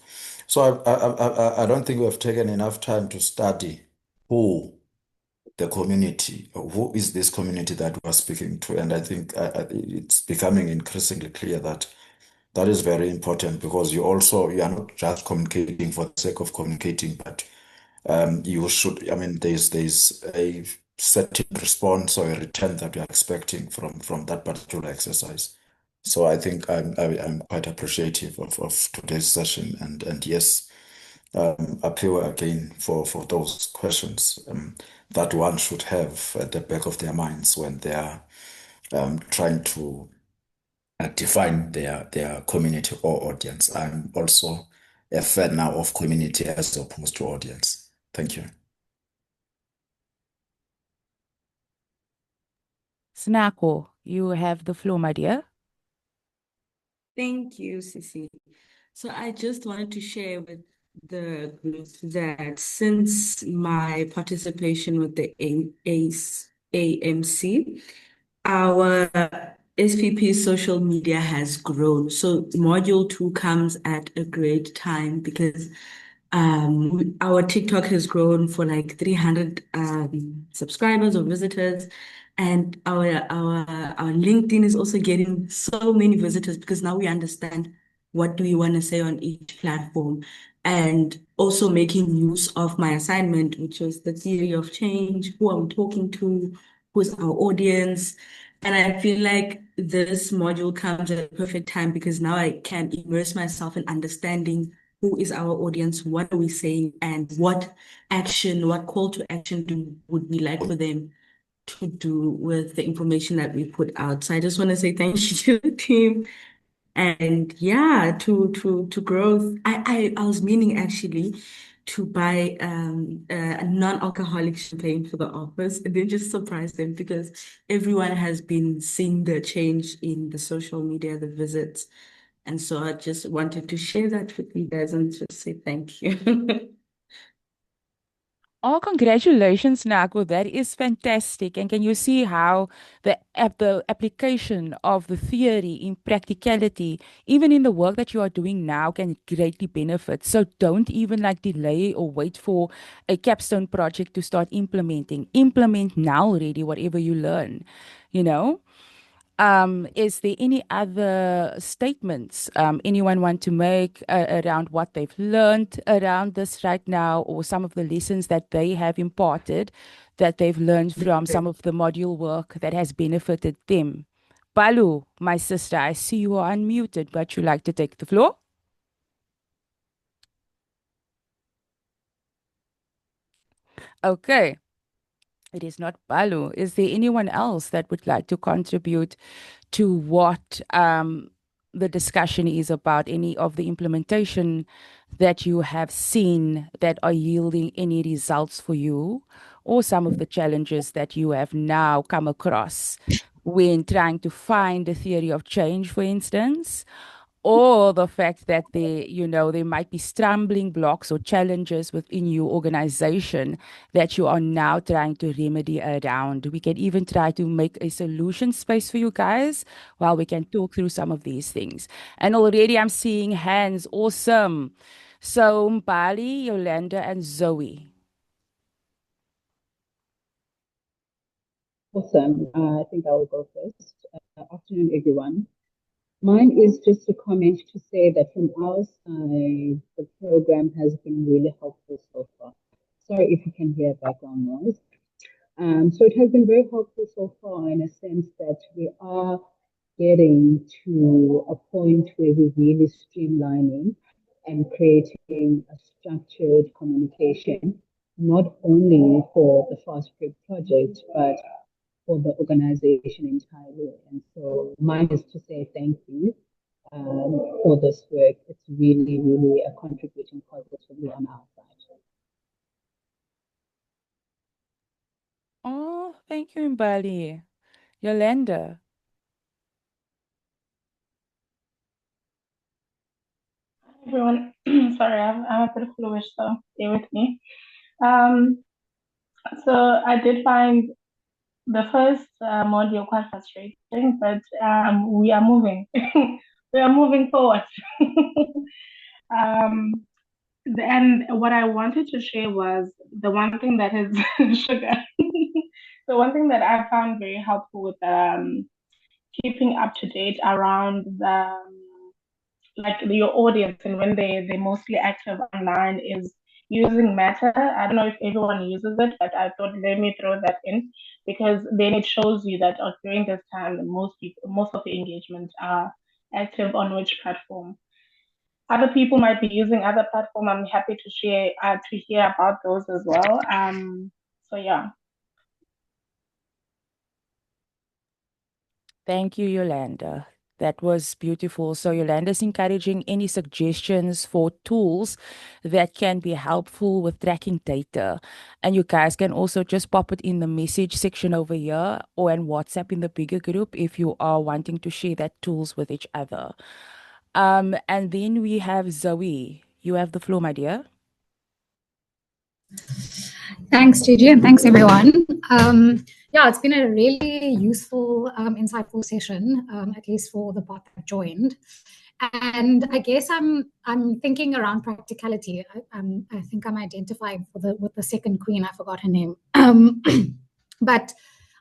So I don't think we have taken enough time to study who the community, who is this community that we are speaking to, and I think it's becoming increasingly clear that that is very important because you are not just communicating for the sake of communicating, but you should, I mean, there's a certain response or a return that you're expecting from that particular exercise. So I think I'm quite appreciative of today's session, and yes, appeal again for those questions that one should have at the back of their minds when they are trying to define their community or audience. I'm also a fan now of community as opposed to audience. Thank you. Snacko, you have the floor, my dear. Thank you, Sissy. So I just wanted to share with the group that since my participation with the AMC, our SPP social media has grown. So module 2 comes at a great time because our TikTok has grown for like 300 subscribers or visitors. And our LinkedIn is also getting so many visitors because now we understand what do we want to say on each platform. And also making use of my assignment, which was the theory of change, who I'm talking to, who's our audience. And I feel like this module comes at a perfect time because now I can immerse myself in understanding who is our audience, what are we saying, and what action, what call to action would we like for them to do with the information that we put out. So I just want to say thank you to the team. And yeah, to growth. I was meaning actually to buy a non-alcoholic champagne for the office and then just surprise them because everyone has been seeing the change in the social media, the visits. And so I just wanted to share that with you guys and just say thank you. Oh, congratulations, Nago. That is fantastic. And can you see how the application of the theory in practicality, even in the work that you are doing now, can greatly benefit? So don't even like delay or wait for a capstone project to start implementing. Implement now already whatever you learn, you know? Is there any other statements anyone want to make around what they've learned around this right now, or some of the lessons that they have imparted that they've learned from some of the module work that has benefited them? Balu, my sister, I see you are unmuted, but you like to take the floor? Okay, it is not Balu. Is there anyone else that would like to contribute to what the discussion is about, any of the implementation that you have seen that are yielding any results for you, or some of the challenges that you have now come across when trying to find a theory of change, for instance, or the fact that there might be stumbling blocks or challenges within your organization that you are now trying to remedy around. We can even try to make a solution space for you guys while we can talk through some of these things. And already I'm seeing hands. Awesome. So Mbali, Yolanda, and Zoe. Awesome. I think I will go first. Afternoon, everyone. Mine is just a comment to say that from our side, the program has been really helpful so far. Sorry if you can hear background noise. So it has been very helpful so far in a sense that we are getting to a point where we're really streamlining and creating a structured communication, not only for the fast prep project, but for the organization entirely. And so mine is to say thank you for this work. It's really, really a contributing positively on our side. Oh, thank you, Mbali. Yolanda. Everyone, sorry, I'm a bit fluish, so stay with me. Um, so I did find the first module quite frustrating, but we are moving. We are moving forward. um, and what I wanted to share was the one thing that is sugar. The one thing that I found very helpful with keeping up to date around the like your audience and when they're mostly active online is using Meta. I don't know if everyone uses it, but I thought let me throw that in because then it shows you that during this time most of the engagements are active on which platform. other people might be using other platform. I'm happy to share to hear about those as well. So yeah. Thank you, Yolanda. That was beautiful. So Yolanda's encouraging any suggestions for tools that can be helpful with tracking data. And you guys can also just pop it in the message section over here or in WhatsApp in the bigger group if you are wanting to share that tools with each other. And then we have Zoe. You have the floor, my dear. Thanks, Gigi, and thanks everyone. Yeah, it's been a really useful, insightful session, at least for the part that joined. And I guess I'm thinking around practicality. I think I'm identifying with the second queen. I forgot her name. But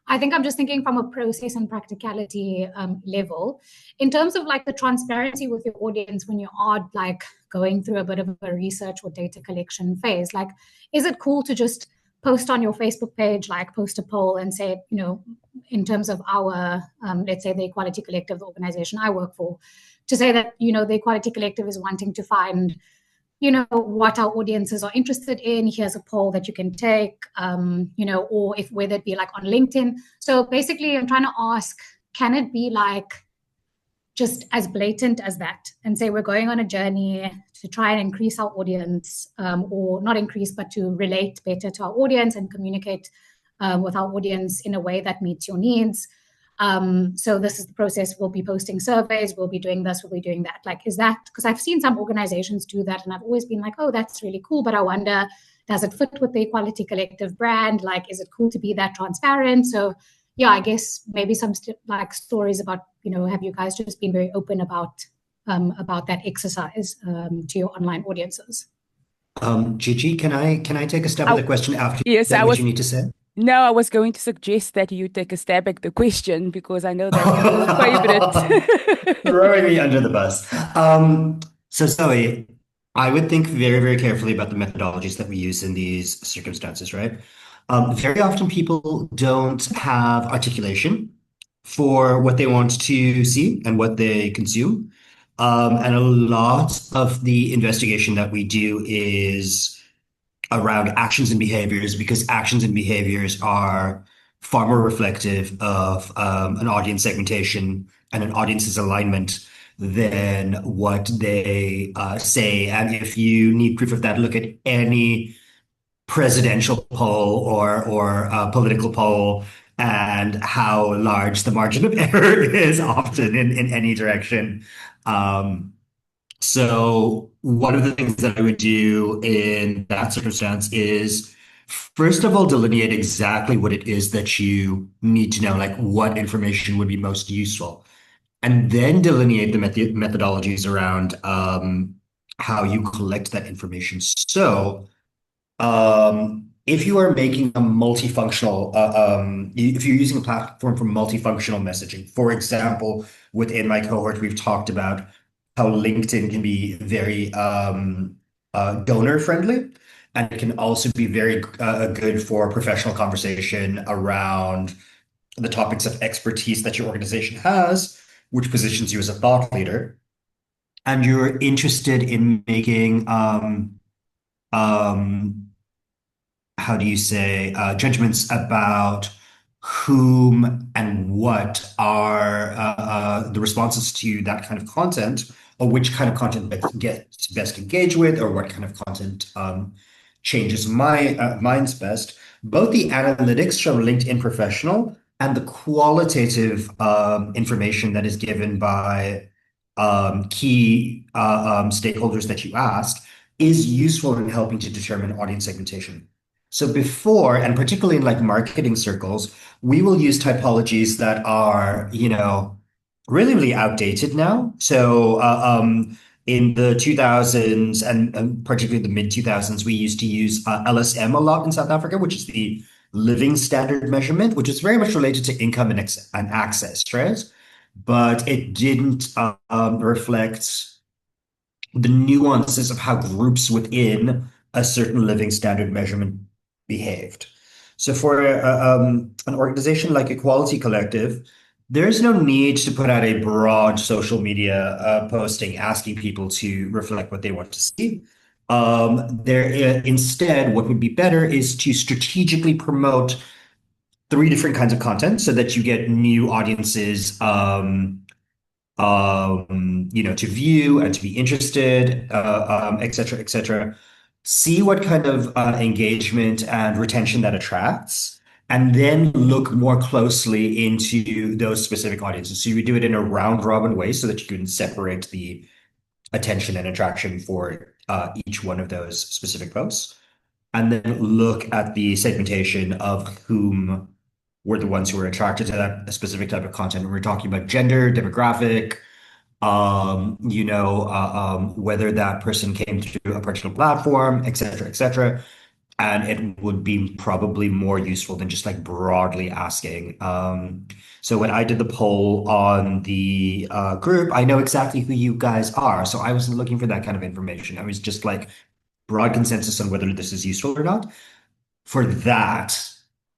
I think I'm just thinking from a process and practicality level, in terms of like the transparency with your audience when you are like going through a bit of a research or data collection phase. Like, is it cool to just post on your Facebook page, like post a poll and say, in terms of our, let's say the Equality Collective, the organization I work for, to say that, the Equality Collective is wanting to find, what our audiences are interested in. Here's a poll that you can take, or if whether it be like on LinkedIn. So basically, I'm trying to ask, can it be like just as blatant as that and say we're going on a journey to try and increase our audience, or not increase, but to relate better to our audience and communicate with our audience in a way that meets your needs. So this is the process. We'll be posting surveys. We'll be doing this. We'll be doing that. Like, is that, because I've seen some organizations do that and I've always been like, oh, that's really cool. But I wonder, does it fit with the Equality Collective brand? Like, is it cool to be that transparent? So yeah, I guess maybe some like stories about, have you guys just been very open about that exercise to your online audiences? Gigi, can I take a stab at the question after yes, that, what you need to say? No, I was going to suggest that you take a stab at the question because I know that's your favorite. Throwing me under the bus. So Zoe, I would think very, very carefully about the methodologies that we use in these circumstances, right? Very often people don't have articulation for what they want to see and what they consume. And a lot of the investigation that we do is around actions and behaviors because actions and behaviors are far more reflective of an audience segmentation and an audience's alignment than what they say. And if you need proof of that, look at any presidential poll or political poll and how large the margin of error is often in any direction. So one of the things that I would do in that circumstance is, first of all, delineate exactly what it is that you need to know, like what information would be most useful, and then delineate the methodologies around how you collect that information. So if you are making a multifunctional, if you're using a platform for multifunctional messaging, for example, within my cohort, we've talked about how LinkedIn can be very donor friendly, and it can also be very good for professional conversation around the topics of expertise that your organization has, which positions you as a thought leader. And you're interested in making um, how do you say, judgments about whom and what are the responses to that kind of content, or which kind of content gets best engaged with, or what kind of content changes my minds best. Both the analytics from LinkedIn Professional and the qualitative information that is given by key stakeholders that you ask is useful in helping to determine audience segmentation. So before, and particularly in like marketing circles, we will use typologies that are, really, really outdated now. So in the 2000s and particularly the mid 2000s, we used to use LSM a lot in South Africa, which is the living standard measurement, which is very much related to income and access, right? But it didn't reflect the nuances of how groups within a certain living standard measurement behaved. So for an organization like Equality Collective, There's no need to put out a broad social media posting asking people to reflect what they want to see. Instead, what would be better is to strategically promote three different kinds of content so that you get new audiences to view and to be interested, et cetera, et cetera. See what kind of engagement and retention that attracts, and then look more closely into those specific audiences. So you would do it in a round robin way so that you can separate the attention and attraction for each one of those specific posts, and then look at the segmentation of whom were the ones who were attracted to that specific type of content. We're talking about gender, demographic, whether that person came through a particular platform, et cetera, et cetera. And it would be probably more useful than just like broadly asking. So when I did the poll on the group, I know exactly who you guys are. So I wasn't looking for that kind of information. I was just like broad consensus on whether this is useful or not. For that,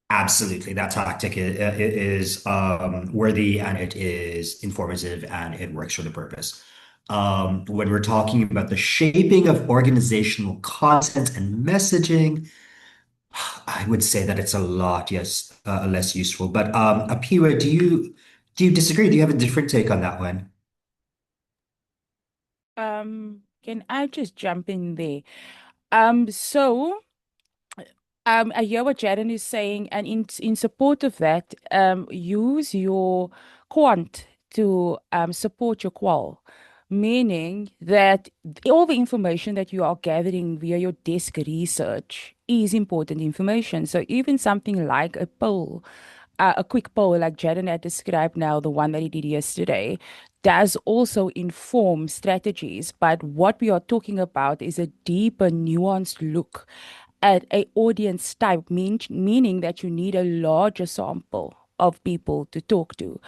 absolutely, that tactic is worthy and it is informative and it works for the purpose. When we're talking about the shaping of organizational content and messaging, I would say that it's a lot, yes, less useful. But Apiwa, do you disagree? Do you have a different take on that one? Can I just jump in there? So I hear what Jaden is saying, and in support of that, use your quant to support your qual, meaning that all the information that you are gathering via your desk research is important information. So even something like a poll, a quick poll like Jaden had described now, the one that he did yesterday, does also inform strategies. But what we are talking about is a deeper, nuanced look at a audience type, meaning that you need a larger sample of people to talk to.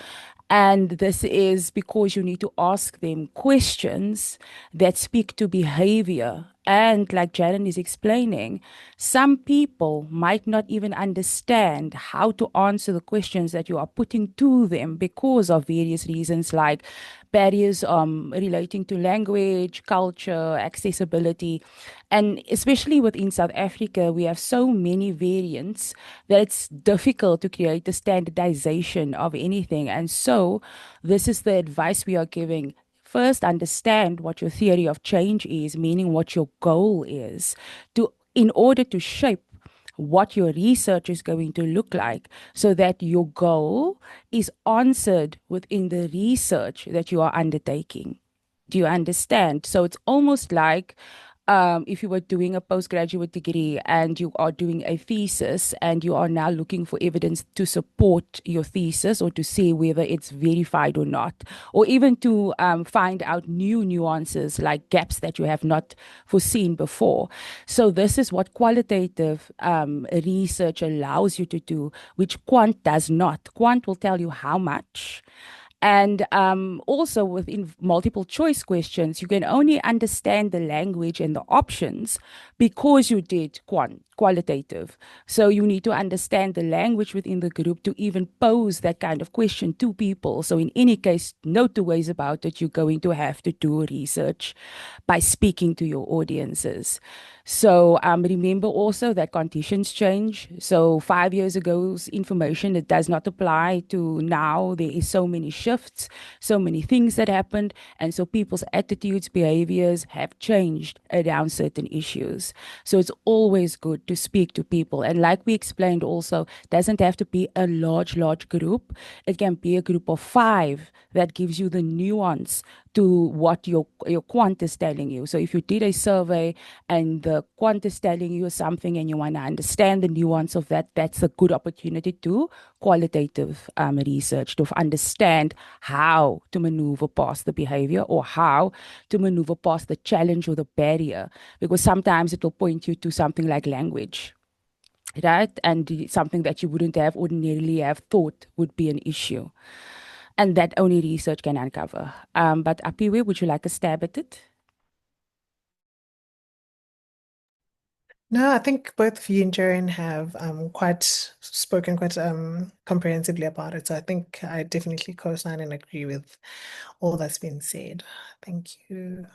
And this is because you need to ask them questions that speak to behavior. And like Jaden is explaining, some people might not even understand how to answer the questions that you are putting to them because of various reasons like barriers relating to language, culture, accessibility. And especially within South Africa, we have so many variants that it's difficult to create a standardization of anything. And so, this is the advice we are giving. First, understand what your theory of change is, meaning what your goal is, in order to shape what your research is going to look like so that your goal is answered within the research that you are undertaking. Do you understand? So it's almost like if you were doing a postgraduate degree and you are doing a thesis and you are now looking for evidence to support your thesis or to see whether it's verified or not, or even to find out new nuances like gaps that you have not foreseen before. So, this is what qualitative research allows you to do, which quant does not. Quant will tell you how much. And also within multiple choice questions, you can only understand the language and the options because you did qualitative. So you need to understand the language within the group to even pose that kind of question to people. So in any case, no two ways about it, you're going to have to do research by speaking to your audiences. So remember also that conditions change. So 5 years ago's information, it does not apply to now. There is so many shifts, so many things that happened. And so people's attitudes, behaviors have changed around certain issues. So it's always good to speak to people. And like we explained also, doesn't have to be a large group. It can be a group of 5 that gives you the nuance to what your quant is telling you. So if you did a survey and the quant is telling you something and you want to understand the nuance of that, that's a good opportunity to qualitative research to understand how to maneuver past the behavior or how to maneuver past the challenge or the barrier. Because sometimes it will point you to something like language, right? And something that you wouldn't have ordinarily have thought would be an issue. And that only research can uncover. But Apiwe, would you like a stab at it? No, I think both you and Jaren have quite spoken quite comprehensively about it. So I think I definitely co-sign and agree with all that's been said. Thank you.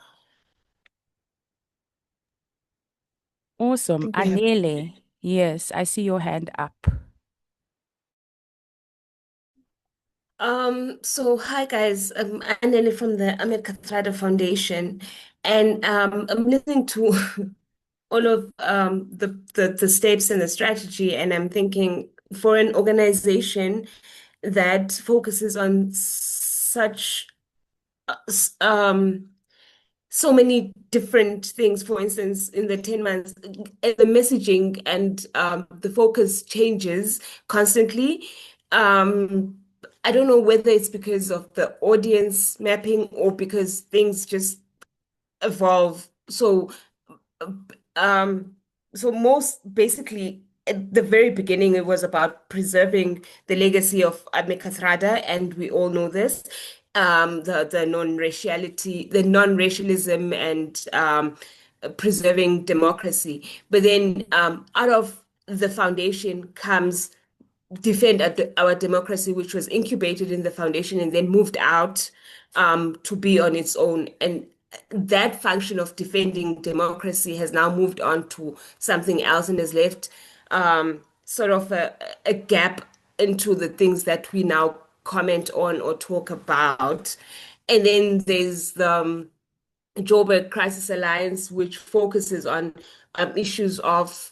I Awesome. think we have Anele, yes, I see your hand up. So hi guys, I'm Nelly from the Ahmed Kathrada Foundation, and I'm listening to all of the steps and the strategy, and I'm thinking for an organization that focuses on such so many different things. For instance, in the 10 months, the messaging and the focus changes constantly. Um, I don't know whether it's because of the audience mapping or because things just evolve. Um, so most basically at the very beginning, it was about preserving the legacy of Ame Kathrada, and we all know this. The non-raciality, the non-racialism, and preserving democracy. But then, out of the foundation comes defend our democracy, which was incubated in the foundation and then moved out to be on its own. And that function of defending democracy has now moved on to something else and has left sort of a gap into the things that we now comment on or talk about. And then there's the Joburg Crisis Alliance, which focuses on issues of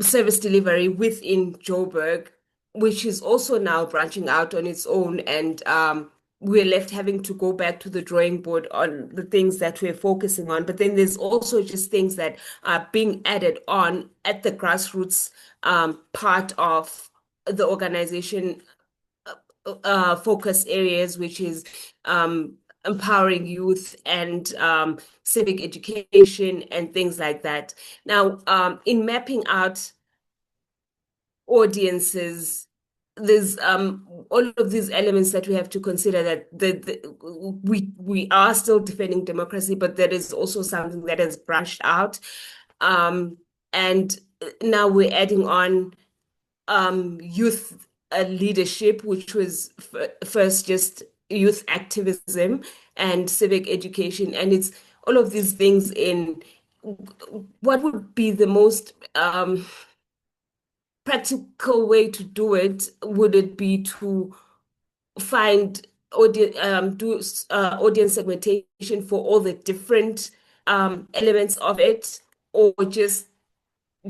service delivery within Joburg, which is also now branching out on its own. And we're left having to go back to the drawing board on the things that we're focusing on. But then there's also just things that are being added on at the grassroots part of the organization focus areas, which is empowering youth and civic education and things like that. Now, in mapping out audiences, there's all of these elements that we have to consider that we are still defending democracy, but there is also something that has branched out. And now we're adding on youth leadership, which was first just youth activism and civic education. And it's all of these things in what would be the most practical way to do it? Would it be to find audience, audience segmentation for all the different elements of it, or just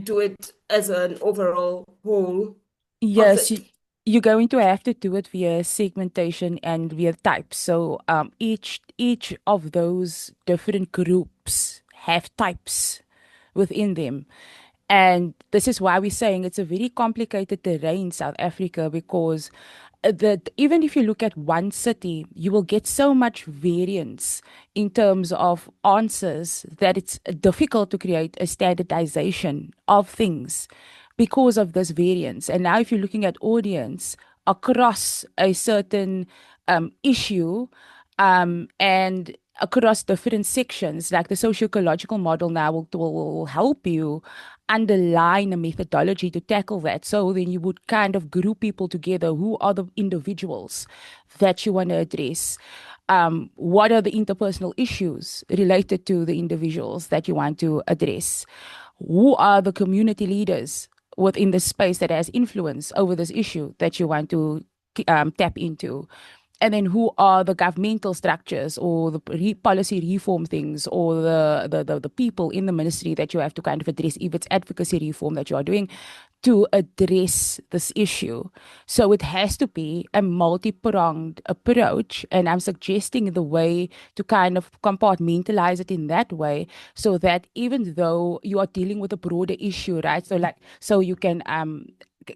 do it as an overall whole of Yes, it? you're going to have to do it via segmentation and via types. So each of those different groups have types within them. And this is why we're saying it's a very complicated terrain, South Africa, because even if you look at one city, you will get so much variance in terms of answers that it's difficult to create a standardization of things because of this variance. And now, if you're looking at audience across a certain issue, and across different sections, like the socio-ecological model now will help you underline a methodology to tackle that. So then you would kind of group people together. Who are the individuals that you want to address? What are the interpersonal issues related to the individuals that you want to address? Who are the community leaders within the space that has influence over this issue that you want to tap into? And then who are the governmental structures or the policy reform things or the people in the ministry that you have to kind of address if it's advocacy reform that you are doing to address this issue. So it has to be a multi-pronged approach. And I'm suggesting the way to kind of compartmentalize it in that way so that even though you are dealing with a broader issue, right? So you can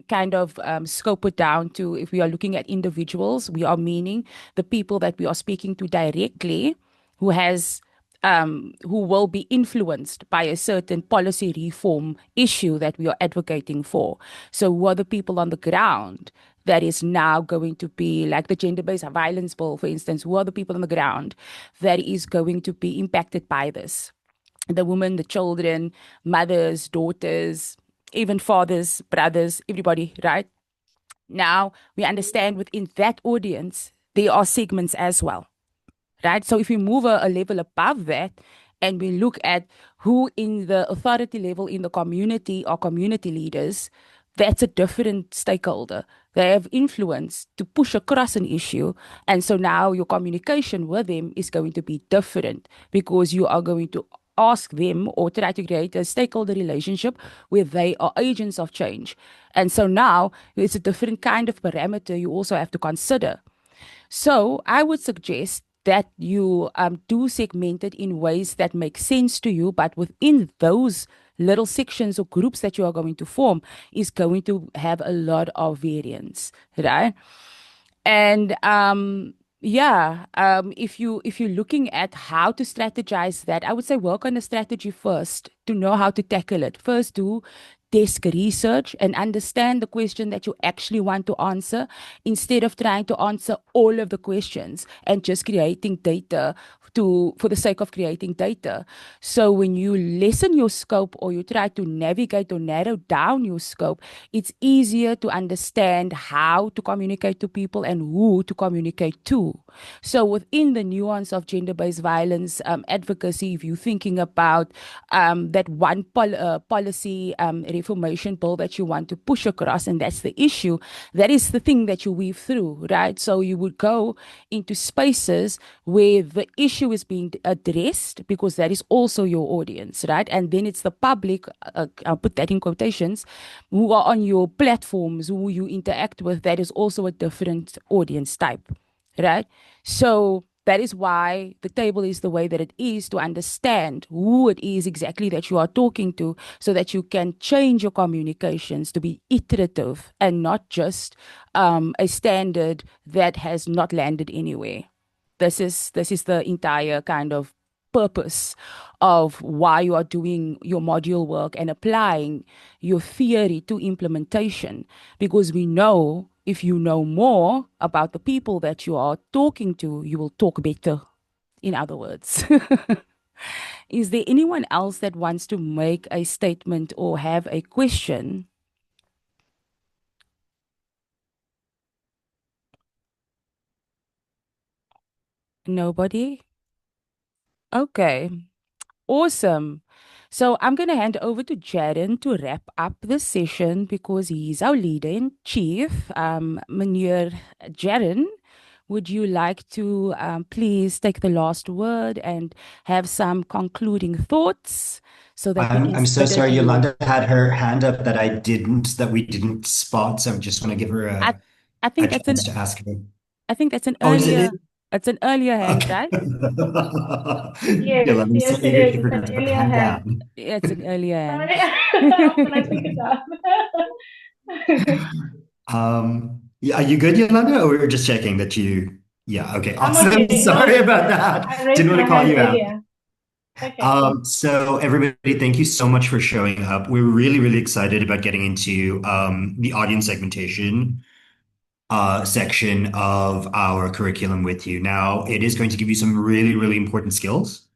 kind of scope it down to, if we are looking at individuals, we are meaning the people that we are speaking to directly who has who will be influenced by a certain policy reform issue that we are advocating for. So who are the people on the ground that is now going to be like the gender-based violence bill, for instance? Who are the people on the ground that is going to be impacted by this? the women, the children, mothers, daughters, even fathers, brothers, everybody, right? Now we understand within that audience, there are segments as well, right? So if we move a level above that and we look at who in the authority level in the community are community leaders, that's a different stakeholder. They have influence to push across an issue. And so now your communication with them is going to be different because you are going to ask them or try to create a stakeholder relationship where they are agents of change. And so now it's a different kind of parameter you also have to consider. So I would suggest that you do segment it in ways that make sense to you, but within those little sections or groups that you are going to form is going to have a lot of variance, right? And if you're looking at how to strategize that, I would say work on the strategy first to know how to tackle it. First, do desk research and understand the question that you actually want to answer instead of trying to answer all of the questions and just creating data for the sake of creating data. So when you lessen your scope or you try to navigate or narrow down your scope, it's easier to understand how to communicate to people and who to communicate to. So within the nuance of gender-based violence advocacy, if you're thinking about that one policy reformation bill that you want to push across, and that's the issue, that is the thing that you weave through, right? So you would go into spaces where the issue is being addressed because that is also your audience, right? And then it's the public, I'll put that in quotations, who are on your platforms, who you interact with, that is also a different audience type, right? So that is why the table is the way that it is, to understand who it is exactly that you are talking to so that you can change your communications to be iterative and not just a standard that has not landed anywhere. This is the entire kind of purpose of why you are doing your module work and applying your theory to implementation, because we know if you know more about the people that you are talking to, you will talk better, in other words. Is there anyone else that wants to make a statement or have a question? Nobody? Okay. Awesome. So I'm going to hand over to Jaden to wrap up this session because he's our leader in chief. Meneer Jaden, would you like to please take the last word and have some concluding thoughts so that we can I'm so spit it sorry. through? Yolanda had her hand up that we didn't spot. So I just want to give her I I a think that's an chance to ask her. I think that's an Oh, is it? earlier it's an earlier hand, Okay. right? Yes, Yolanda's so yes, it eager is. to It's put her an earlier hand hand. down. Yeah, it's an earlier hand. Sorry, how can I take it down? Yeah, are you good, Yolanda? Or we're just checking that you, yeah, okay, I'm awesome. okay. No, Sorry about that. I Didn't raised want my to call hand you out. earlier. Okay. So everybody, thank you so much for showing up. We're really, really excited about getting into the audience segmentation section of our curriculum with you. Now, it is going to give you some really, really important skills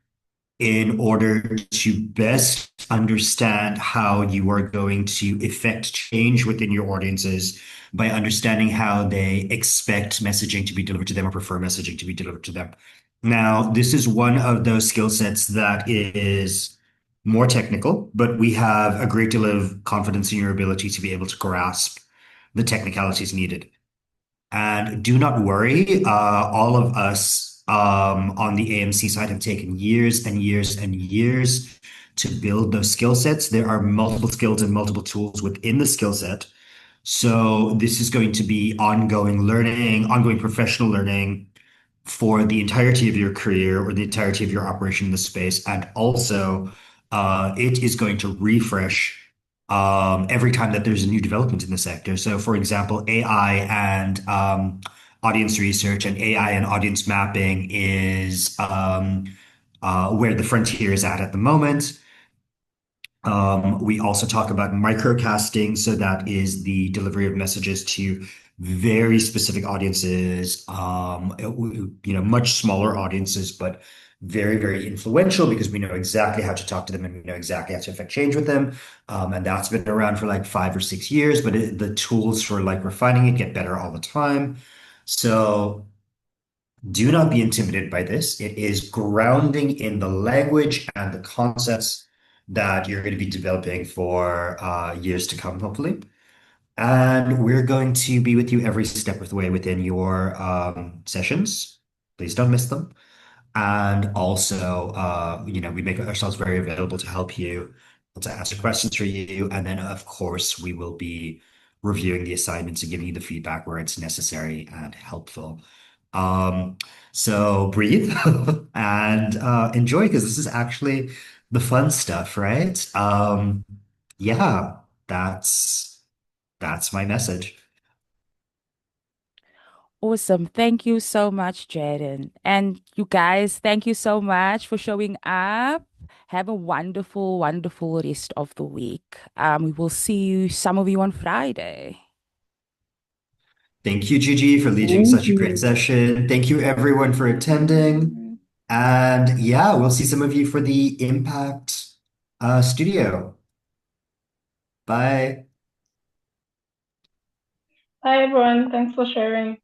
in order to best understand how you are going to effect change within your audiences by understanding how they expect messaging to be delivered to them or prefer messaging to be delivered to them. Now, this is one of those skill sets that is more technical, but we have a great deal of confidence in your ability to be able to grasp the technicalities needed. And do not worry, all of us on the AMC side have taken years and years and years to build those skill sets. There are multiple skills and multiple tools within the skill set. So this is going to be ongoing learning, ongoing professional learning for the entirety of your career or the entirety of your operation in the space. And also, it is going to refresh every time that there's a new development in the sector. So, for example, AI and audience research and AI and audience mapping is where the frontier is at the moment. We also talk about microcasting. So that is the delivery of messages to very specific audiences, much smaller audiences, but very, very influential because we know exactly how to talk to them and we know exactly how to affect change with them. And that's been around for like 5 or 6 years, but the tools for like refining it get better all the time. So do not be intimidated by this. It is grounding in the language and the concepts that you're going to be developing for years to come, hopefully. And we're going to be with you every step of the way within your sessions. Please don't miss them. And also, we make ourselves very available to help you, to answer questions for you. And then, of course, we will be reviewing the assignments and giving you the feedback where it's necessary and helpful. Um, so breathe and enjoy because this is actually the fun stuff, right? Yeah, that's my message. Awesome. Thank you so much, Jaden. And you guys, thank you so much for showing up. Have a wonderful, wonderful rest of the week. We will see you, some of you on Friday. Thank you, Gigi, for leading Thank such a great you. session. Thank you, everyone, for attending. And yeah, we'll see some of you for the Impact Studio. Bye. Hi everyone, thanks for sharing.